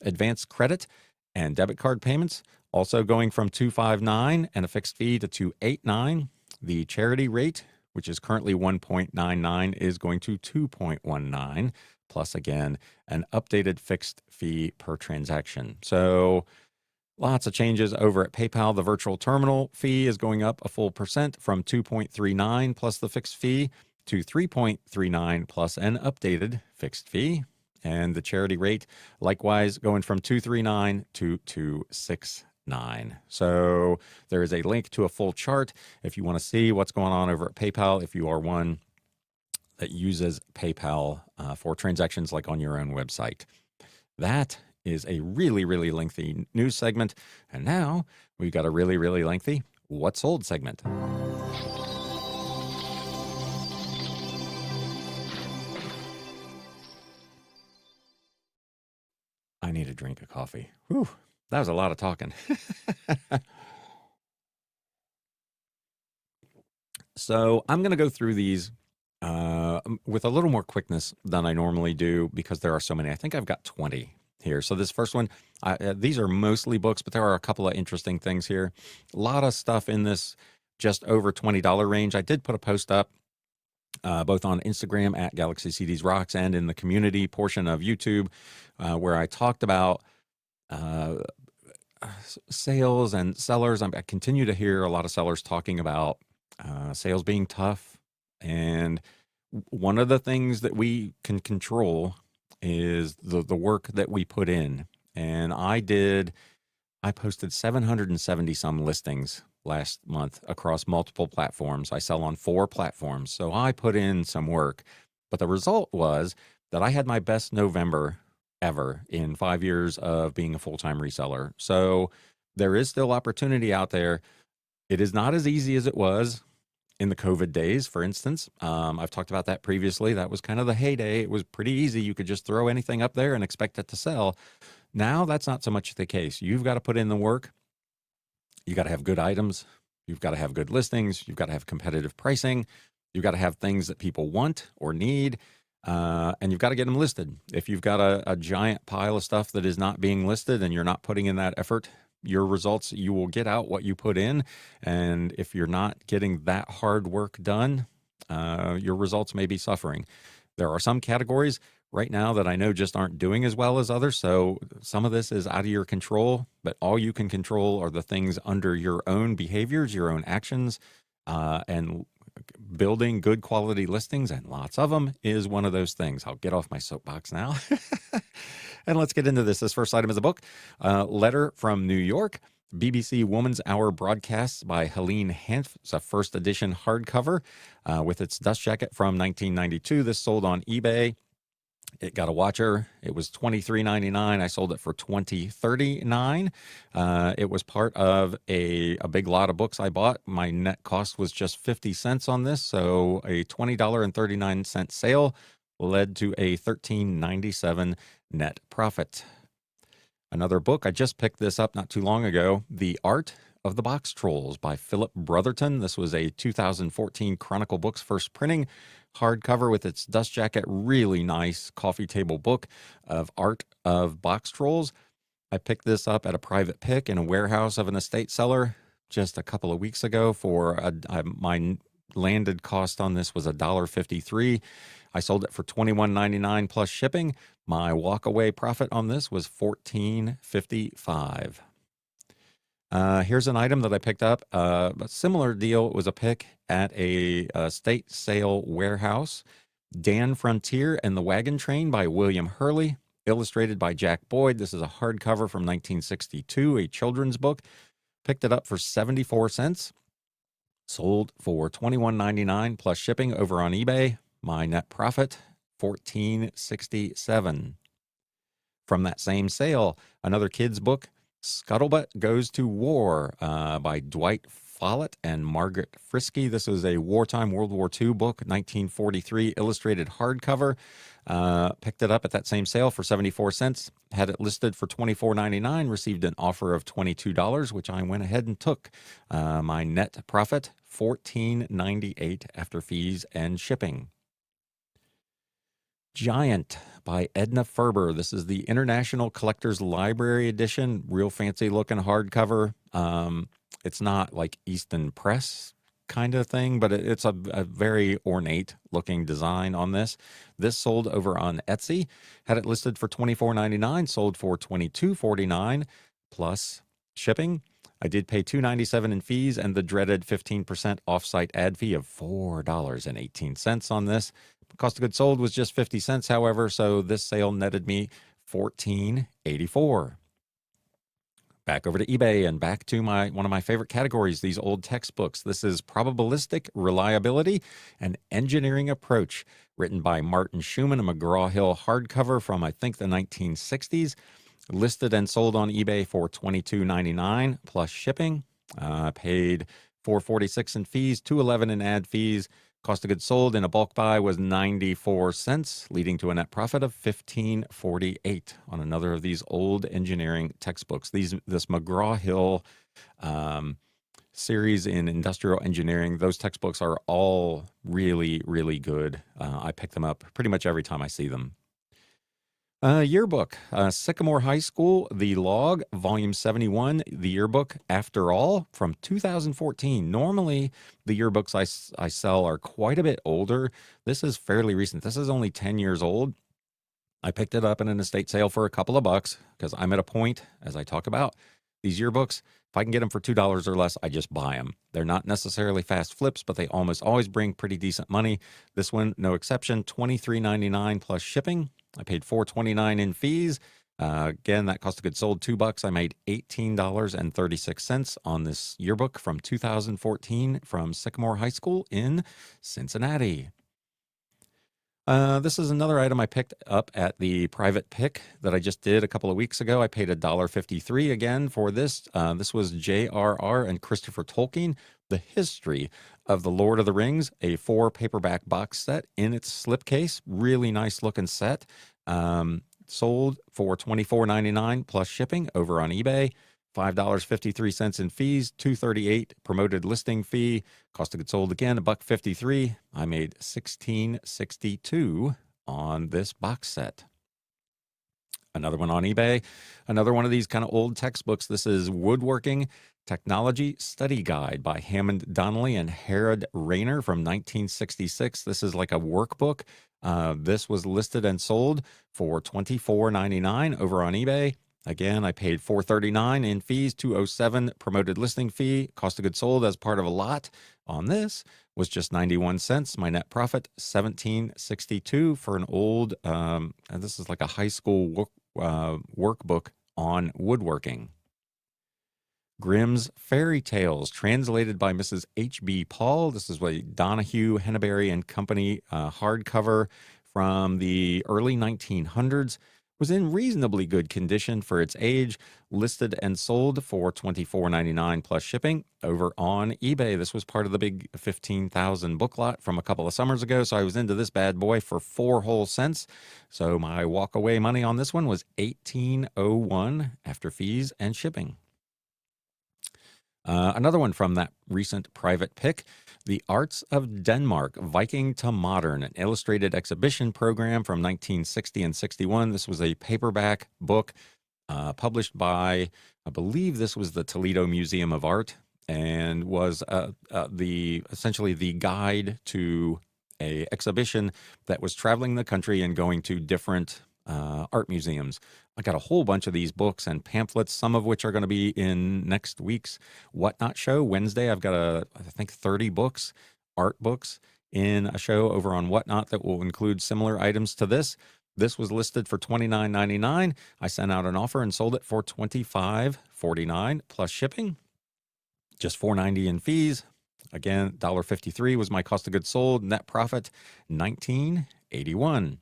Advanced credit and debit card payments also going from 2.59 and a fixed fee to 2.89. The charity rate, which is currently 1.99, is going to 2.19, plus again an updated fixed fee per transaction. So lots of changes over at PayPal. The virtual terminal fee is going up a full percent from 2.39 plus the fixed fee to 3.39 plus an updated fixed fee. And the charity rate, likewise, going from 2.39 to 2.69. So there is a link to a full chart if you want to see what's going on over at PayPal, if you are one that uses PayPal for transactions like on your own website. That is a really, really lengthy news segment. And now we've got a really, really lengthy What Sold segment. I need a drink of coffee. Whew, that was a lot of talking. So I'm going to go through these with a little more quickness than I normally do because there are so many. I think I've got 20 here. So this first one, these are mostly books, but there are a couple of interesting things here. A lot of stuff in this just over $20 range. I did put a post up both on Instagram at Galaxy CDs Rocks and in the community portion of YouTube where I talked about sales and sellers. I continue to hear a lot of sellers talking about sales being tough. And one of the things that we can control is the work that we put in. And I posted 770 some listings last month across multiple platforms. I sell on 4 platforms. So I put in some work, but the result was that I had my best November ever in 5 years of being a full-time reseller. So there is still opportunity out there. It is not as easy as it was in the COVID days, for instance. I've talked about that previously. That was kind of the heyday. It was pretty easy. You could just throw anything up there and expect it to sell. Now that's not so much the case. You've got to put in the work. You got to have good items. You've got to have good listings. You've got to have competitive pricing. You've got to have things that people want or need. And you've got to get them listed. If you've got a giant pile of stuff that is not being listed and you're not putting in that effort, your results, you will get out what you put in. And if you're not getting that hard work done, your results may be suffering. There are some categories right now that I know just aren't doing as well as others. So some of this is out of your control, but all you can control are the things under your own behaviors, your own actions, and building good quality listings, and lots of them is one of those things. I'll get off my soapbox now. And let's get into this. This first item is a book, Letter from New York, BBC Woman's Hour broadcasts by Helene Hanff. It's a first edition hardcover with its dust jacket from 1992. This sold on eBay It got a watcher. It was $23.99. I sold it for $20.39. It was part of a big lot of books I bought. My net cost was just 50 cents on this, so a $20.39 sale led to a $13.97 net profit. Another book, I just picked this up not too long ago, The Art of the Box Trolls by Philip Brotherton. This was a 2014 Chronicle Books first printing, hardcover with its dust jacket, really nice coffee table book of art of box trolls. I picked this up at a private pick in a warehouse of an estate seller just a couple of weeks ago for my landed cost on this was $1.53. I sold it for $21.99 plus shipping. My walkaway profit on this was $14.55. Here's an item that I picked up. A similar deal. It was a pick at a state sale warehouse. Dan Frontier and the Wagon Train by William Hurley, illustrated by Jack Boyd. This is a hardcover from 1962, a children's book. Picked it up for 74 cents. Sold for $21.99 plus shipping over on eBay. My net profit, $14.67. From that same sale, another kid's book, Scuttlebutt Goes to War by Dwight Follett and Margaret Frisky. This is a wartime World War II book, 1943, illustrated hardcover. Picked it up at that same sale for 74 cents. Had it listed for $24.99, received an offer of $22, which I went ahead and took. My net profit, $14.98 after fees and shipping. Giant by Edna Ferber. This is the International Collector's Library Edition. Real fancy looking hardcover. It's not like Easton Press kind of thing, but it's a very ornate looking design on this. This sold over on Etsy. Had it listed for $24.99, sold for $22.49 plus shipping. I did pay $2.97 in fees and the dreaded 15% offsite ad fee of $4.18 on this. Cost of goods sold was just 50 cents, however, so this sale netted me $14.84. Back over to eBay and back to one of my favorite categories, these old textbooks. This is Probabilistic Reliability and Engineering Approach, written by Martin Schumann, a McGraw-Hill hardcover from, I think, the 1960s. Listed and sold on eBay for $22.99 plus shipping. Paid $4.46 in fees, $2.11 in ad fees. Cost of goods sold in a bulk buy was 94 cents, leading to a net profit of $15.48 on another of these old engineering textbooks. This McGraw-Hill series in industrial engineering, those textbooks are all really, really good. I pick them up pretty much every time I see them. Yearbook, Sycamore High School, The Log, Volume 71, the yearbook, After All, from 2014. Normally, the yearbooks I sell are quite a bit older. This is fairly recent. This is only 10 years old. I picked it up in an estate sale for a couple of bucks because I'm at a point, as I talk about, these yearbooks, if I can get them for $2 or less, I just buy them. They're not necessarily fast flips, but they almost always bring pretty decent money. This one, no exception, $23.99 plus shipping. I paid $4.29 in fees. Again, that cost of goods sold $2. I made $18.36 on this yearbook from 2014 from Sycamore High School in Cincinnati. This is another item I picked up at the private pick that I just did a couple of weeks ago. I paid $1.53 again for this. This was J.R.R. and Christopher Tolkien, The History of the Lord of the Rings, a 4 paperback box set in its slipcase. Really nice looking set. Sold for $24.99 plus shipping over on eBay. $5.53 in fees, $2.38 promoted listing fee. Cost of goods sold again, $1.53. I made $16.62 on this box set. Another one on eBay. Another one of these kind of old textbooks. This is Woodworking Technology Study Guide by Hammond Donnelly and Herod Rayner from 1966. This is like a workbook. This was listed and sold for $24.99 over on eBay. Again, I paid $4.39 in fees, $2.07 promoted listing fee. Cost of goods sold as part of a lot on this was just 91 cents. My net profit, $17.62 for an old, and this is like a high school workbook on woodworking. Grimm's Fairy Tales, translated by Mrs. H.B. Paul. This is a Donahue, Henneberry and Company hardcover from the early 1900s, was in reasonably good condition for its age, listed and sold for $24.99 plus shipping over on eBay. This was part of the big 15,000 book lot from a couple of summers ago, so I was into this bad boy for 4 whole cents. So my walk-away money on this one was $18.01 after fees and shipping. Another one from that recent private pick, The Arts of Denmark, Viking to Modern, an illustrated exhibition program from 1960 and 61. This was a paperback book published by, I believe this was the Toledo Museum of Art, and was essentially the guide to a exhibition that was traveling the country and going to different art museums. I got a whole bunch of these books and pamphlets, some of which are going to be in next week's Whatnot show. Wednesday, I've got I think 30 books, art books, in a show over on Whatnot that will include similar items to this. This was listed for $29.99. I sent out an offer and sold it for $25.49 plus shipping, just $4.90 in fees. Again, $1.53 was my cost of goods sold. Net profit, $19.81.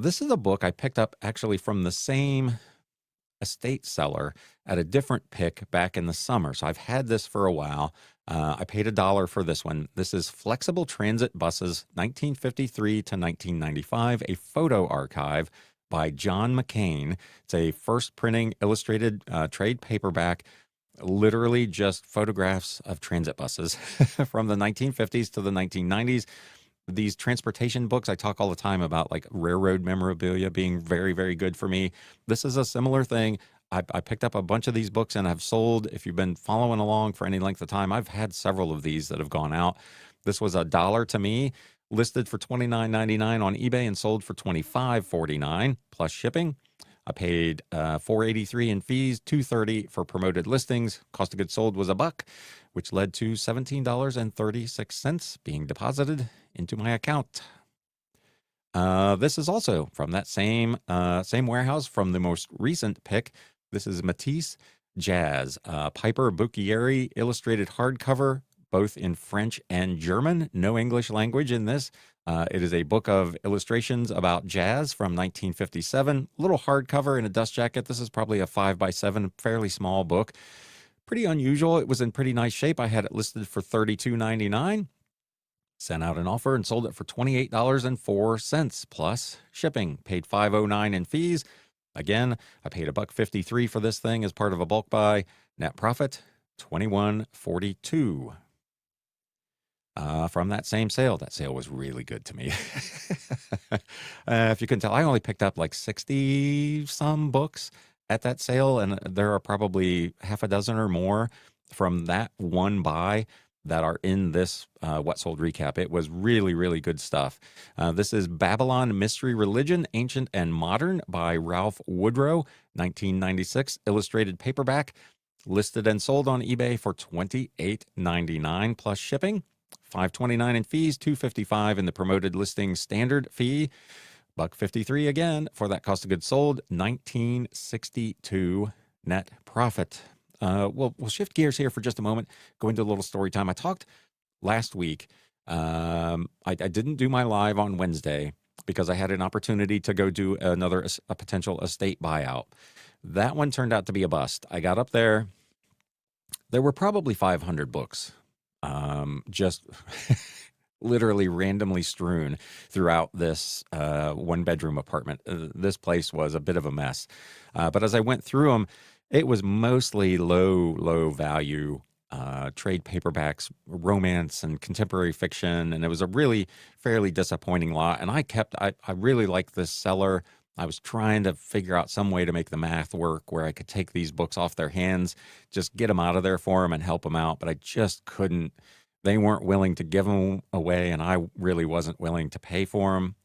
This is a book I picked up actually from the same estate seller at a different pick back in the summer. So I've had this for a while. I paid $1 for this one. This is Flexible Transit Buses, 1953 to 1995, a photo archive by John McCain. It's a first printing illustrated trade paperback, literally just photographs of transit buses from the 1950s to the 1990s. These transportation books, I talk all the time about like railroad memorabilia being very, very good for me. This is a similar thing. I picked up a bunch of these books and have sold. If you've been following along for any length of time, I've had several of these that have gone out. This was $1 to me, listed for $29.99 on eBay and sold for $25.49 plus shipping. I paid $4.83 in fees, $2.30 for promoted listings. Cost of goods sold was $1, which led to $17.36 being deposited into my account. This is also from that same warehouse from the most recent pick. This is Matisse Jazz, Piper Bucchieri illustrated hardcover, both in French and German. No English language in this. It is a book of illustrations about jazz from 1957. Little hardcover in a dust jacket. This is probably a 5x7, fairly small book. Pretty unusual. It was in pretty nice shape. I had it listed for $32.99. Sent out an offer and sold it for $28.04 plus shipping. Paid $5.09 in fees. Again, I paid $1.53 for this thing as part of a bulk buy. Net profit, $21.42. From that same sale. That sale was really good to me. If you can tell, I only picked up like 60 some books at that sale, and there are probably half a dozen or more from that one buy that are in this What Sold recap. It was really, really good stuff. This is Babylon Mystery Religion, Ancient and Modern by Ralph Woodrow, 1996, illustrated paperback, listed and sold on eBay for $28.99 plus shipping. $5.29 in fees, $2.55 in the promoted listing standard fee, $1.53 again for that cost of goods sold, $19.62 net profit. We'll shift gears here for just a moment, go into a little story time. I talked last week. I didn't do my live on Wednesday because I had an opportunity to go do a potential estate buyout. That one turned out to be a bust. I got up there. There were probably 500 books, just literally randomly strewn throughout this one-bedroom apartment. This place was a bit of a mess. But as I went through them, it was mostly low value trade paperbacks, romance and contemporary fiction. And it was a really fairly disappointing lot. And I really liked this seller. I was trying to figure out some way to make the math work where I could take these books off their hands, just get them out of there for them and help them out. But I just couldn't. They weren't willing to give them away, and I really wasn't willing to pay for them.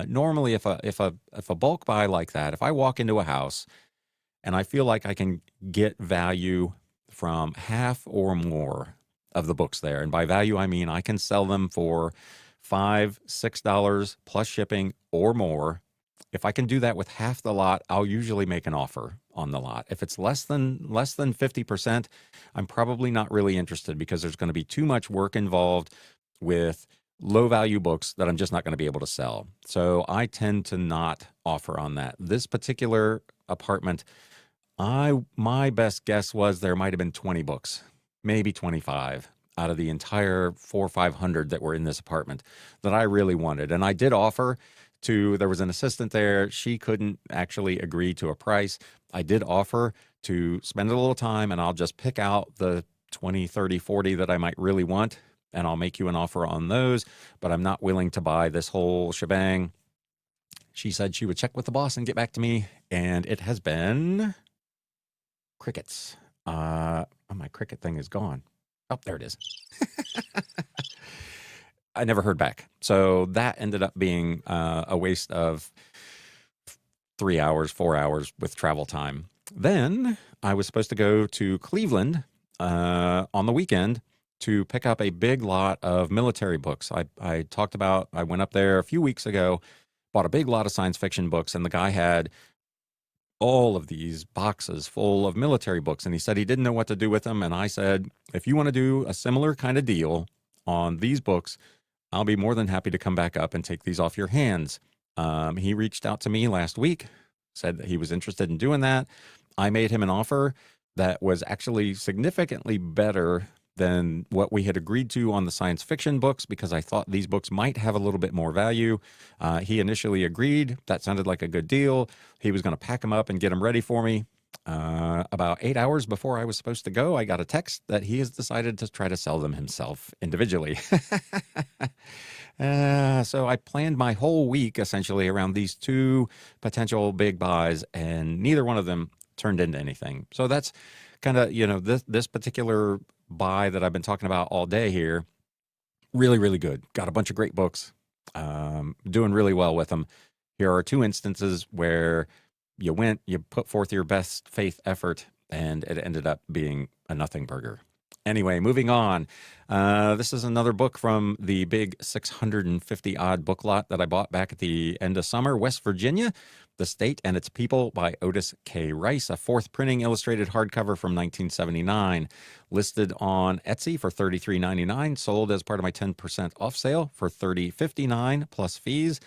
Normally, if a bulk buy like that, if I walk into a house and I feel like I can get value from half or more of the books there, and by value I mean I can sell them for $5, $6 plus shipping or more. If I can do that with half the lot, I'll usually make an offer on the lot. If it's less than 50%, I'm probably not really interested because there's going to be too much work involved with low value books that I'm just not going to be able to sell. So I tend to not offer on that. This particular apartment, my best guess was there might have been 20 books, maybe 25 out of the entire 400 or 500 that were in this apartment that I really wanted. And I did offer to, there was an assistant there. She couldn't actually agree to a price. I did offer to spend a little time and I'll just pick out the 20, 30, 40 that I might really want, and I'll make you an offer on those, but I'm not willing to buy this whole shebang. She said she would check with the boss and get back to me, and it has been crickets. Oh, my cricket thing is gone. Oh, there it is. I never heard back. So that ended up being a waste of 3 hours, 4 hours with travel time. Then I was supposed to go to Cleveland on the weekend to pick up a big lot of military books. I talked about, I went up there a few weeks ago, bought a big lot of science fiction books, and the guy had all of these boxes full of military books, and he said he didn't know what to do with them. And I said, if you want to do a similar kind of deal on these books, I'll be more than happy to come back up and take these off your hands. He reached out to me last week, said that he was interested in doing that. I made him an offer that was actually significantly better than what we had agreed to on the science fiction books, because I thought these books might have a little bit more value. He initially agreed. That sounded like a good deal. He was going to pack them up and get them ready for me. About 8 hours before I was supposed to go, I got a text that he has decided to try to sell them himself individually. So I planned my whole week essentially around these two potential big buys, and neither one of them turned into anything. So that's kind of, this particular buy that I've been talking about all day here, really, really good. Got a bunch of great books, doing really well with them. Here are two instances where you went, you put forth your best faith effort, and it ended up being a nothing burger. Anyway, moving on. This is another book from the big 650 odd book lot that I bought back at the end of summer. West Virginia, The State and Its People by Otis K. Rice, a fourth printing illustrated hardcover from 1979. Listed on Etsy for $33.99, sold as part of my 10% off sale for $30.59 plus fees.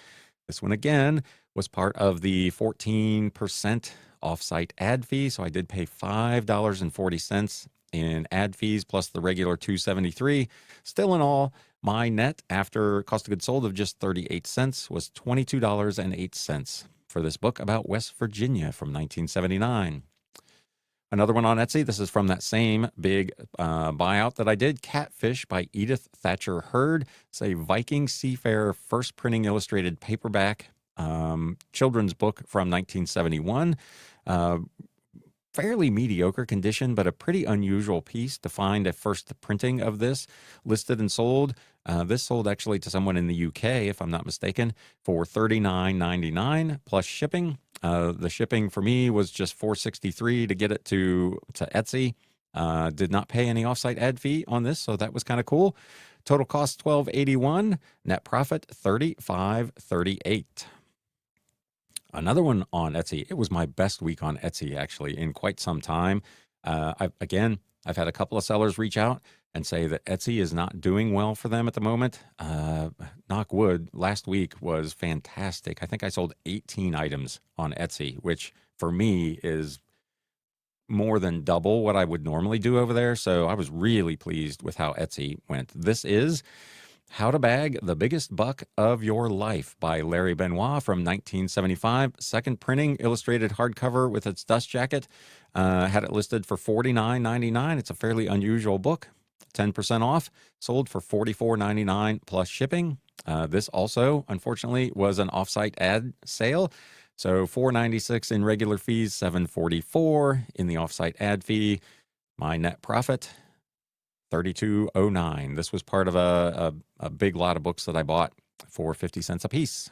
This one again was part of the 14% off-site ad fee, so I did pay $5.40 in ad fees plus the regular $2.73. Still in all, my net after cost of goods sold of just 38 cents was $22.08 for this book about West Virginia from 1979. Another one on Etsy. This is from that same big buyout that I did. Catfish by Edith Thatcher Hurd. It's a Viking seafarer first printing illustrated paperback children's book from 1971. Fairly mediocre condition, but a pretty unusual piece to find a first printing of this listed and sold. This sold actually to someone in the UK, if I'm not mistaken, for $39.99 plus shipping. The shipping for me was just $4.63 to get it to Etsy. Did not pay any offsite ad fee on this, so that was kind of cool. Total cost $12.81, net profit $35.38. Another one on Etsy. It was my best week on Etsy, actually, in quite some time. I've had a couple of sellers reach out and say that Etsy is not doing well for them at the moment. Knock wood, last week was fantastic. I think I sold 18 items on Etsy, which for me is more than double what I would normally do over there. So I was really pleased with how Etsy went. This is How to Bag the Biggest Buck of Your Life by Larry Benoit from 1975. Second printing, illustrated hardcover with its dust jacket. Had it listed for $49.99. It's a fairly unusual book. 10% off. Sold for $44.99 plus shipping. This also, unfortunately, was an offsite ad sale. So $4.96 in regular fees, $7.44 in the offsite ad fee. My net profit, $32.09. This was part of a big lot of books that I bought for 50 cents a piece.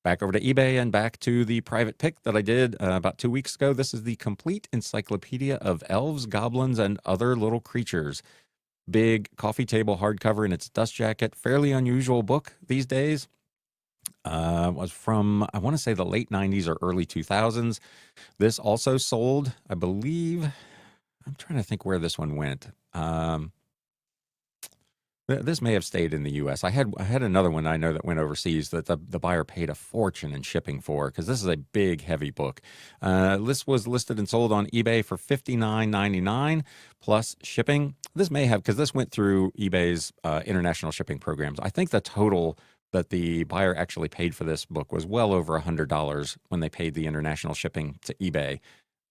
Back over to eBay and back to the private pick that I did about 2 weeks ago. This is the Complete Encyclopedia of Elves, Goblins, and Other Little Creatures. Big coffee table hardcover in its dust jacket. Fairly unusual book these days. Was from, I want to say, the late 90s or early 2000s. This also sold, I believe, I'm trying to think where this one went. This may have stayed in the U.S. I had another one I know that went overseas that the buyer paid a fortune in shipping for, because this is a big, heavy book. This was listed and sold on eBay for $59.99 plus shipping. This may have, because this went through eBay's international shipping programs. I think the total that the buyer actually paid for this book was well over $100 when they paid the international shipping to eBay.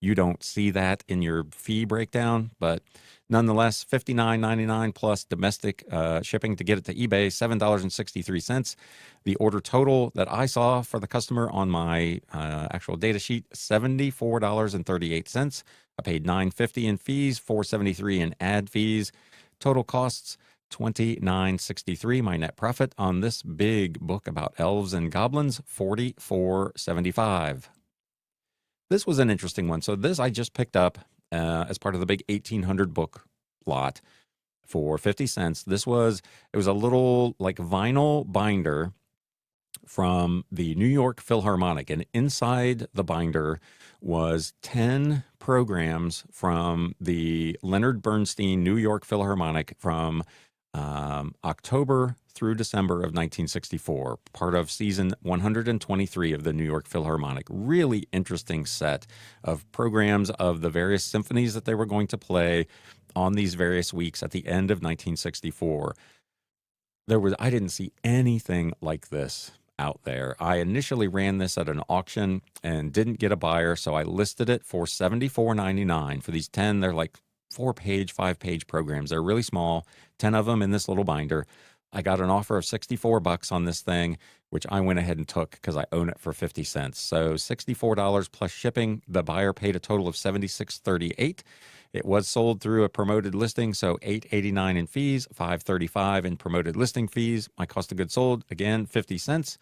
You don't see that in your fee breakdown, but nonetheless, $59.99 plus domestic shipping to get it to eBay, $7.63. The order total that I saw for the customer on my actual data sheet, $74.38. I paid $9.50 in fees, $4.73 in ad fees. Total costs, $29.63. My net profit on this big book about elves and goblins, $44.75. This was an interesting one. So this I just picked up as part of the big 1,800 book lot for 50 cents. It was a little like vinyl binder from the New York Philharmonic, and inside the binder was 10 programs from the Leonard Bernstein New York Philharmonic from October through December of 1964, part of season 123 of the New York Philharmonic. Really interesting set of programs of the various symphonies that they were going to play on these various weeks at the end of 1964. I didn't see anything like this out there. I initially ran this at an auction and didn't get a buyer, so I listed it for $74.99 for these 10. They're like 4-page, 5-page programs. They're really small, 10 of them in this little binder. I got an offer of $64 on this thing, which I went ahead and took because I own it for 50 cents. So $64 plus shipping. The buyer paid a total of $76.38. It was sold through a promoted listing, so $8.89 in fees, $5.35 in promoted listing fees. My cost of goods sold, again, 50 cents.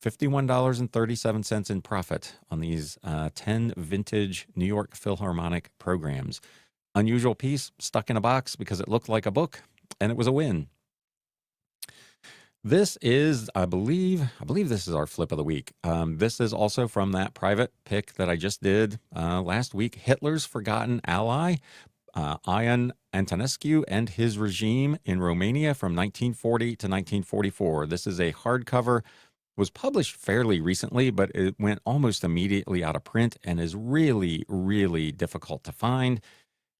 $51.37 in profit on these 10 vintage New York Philharmonic programs. Unusual piece, stuck in a box because it looked like a book, and it was a win. This is, I believe this is our flip of the week. This is also from that private pick that I just did last week, Hitler's Forgotten Ally, Ion Antonescu and his regime in Romania from 1940 to 1944. This is a hardcover, was published fairly recently, but it went almost immediately out of print and is really, really difficult to find.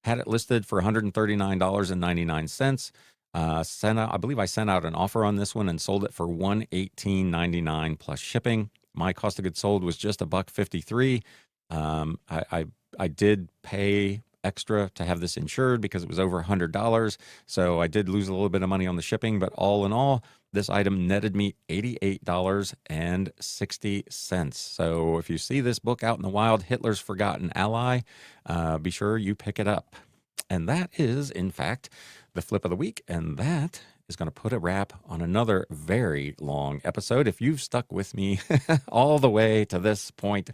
Had it listed for $139.99. I believe I sent out an offer on this one and sold it for $118.99 plus shipping. My cost of goods sold was just $1.53. I did pay extra to have this insured because it was over $100. So I did lose a little bit of money on the shipping, but all in all, this item netted me $88.60. So if you see this book out in the wild, Hitler's Forgotten Ally, be sure you pick it up. And that is, in fact, the flip of the week. And that is going to put a wrap on another very long episode. If you've stuck with me all the way to this point,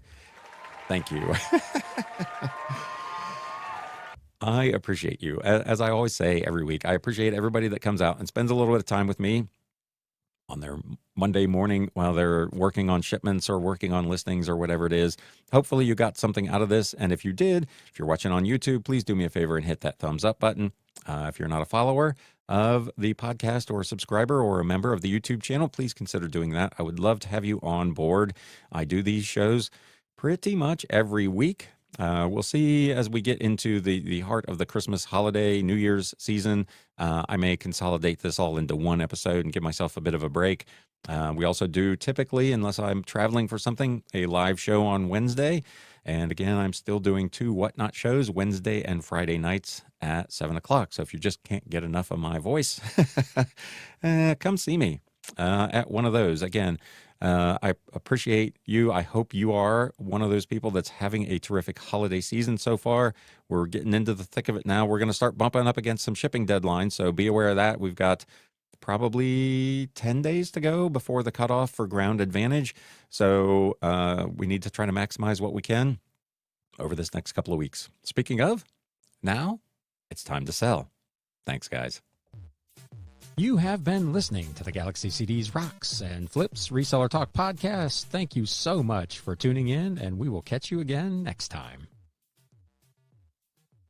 thank you. I appreciate you. As I always say every week, I appreciate everybody that comes out and spends a little bit of time with me on their Monday morning while they're working on shipments or working on listings or whatever it is. Hopefully you got something out of this. And if you did, if you're watching on YouTube, please do me a favor and hit that thumbs up button. If you're not a follower of the podcast or a subscriber or a member of the YouTube channel, please consider doing that. I would love to have you on board. I do these shows pretty much every week. We'll see as we get into the heart of the Christmas holiday, New Year's season. I may consolidate this all into one episode and give myself a bit of a break. We also do typically, unless I'm traveling for something, a live show on Wednesday. And again, I'm still doing 2 Whatnot shows Wednesday and Friday nights at 7 o'clock. So if you just can't get enough of my voice, come see me at one of those. Again, I appreciate you. I hope you are one of those people that's having a terrific holiday season so far. We're getting into the thick of it now. We're going to start bumping up against some shipping deadlines, so be aware of that. We've got probably 10 days to go before the cutoff for Ground Advantage. So we need to try to maximize what we can over this next couple of weeks. Speaking of, now it's time to sell. Thanks, guys. You have been listening to the Galaxy CDs Rocks and Flips Reseller Talk podcast. Thank you so much for tuning in, and we will catch you again next time.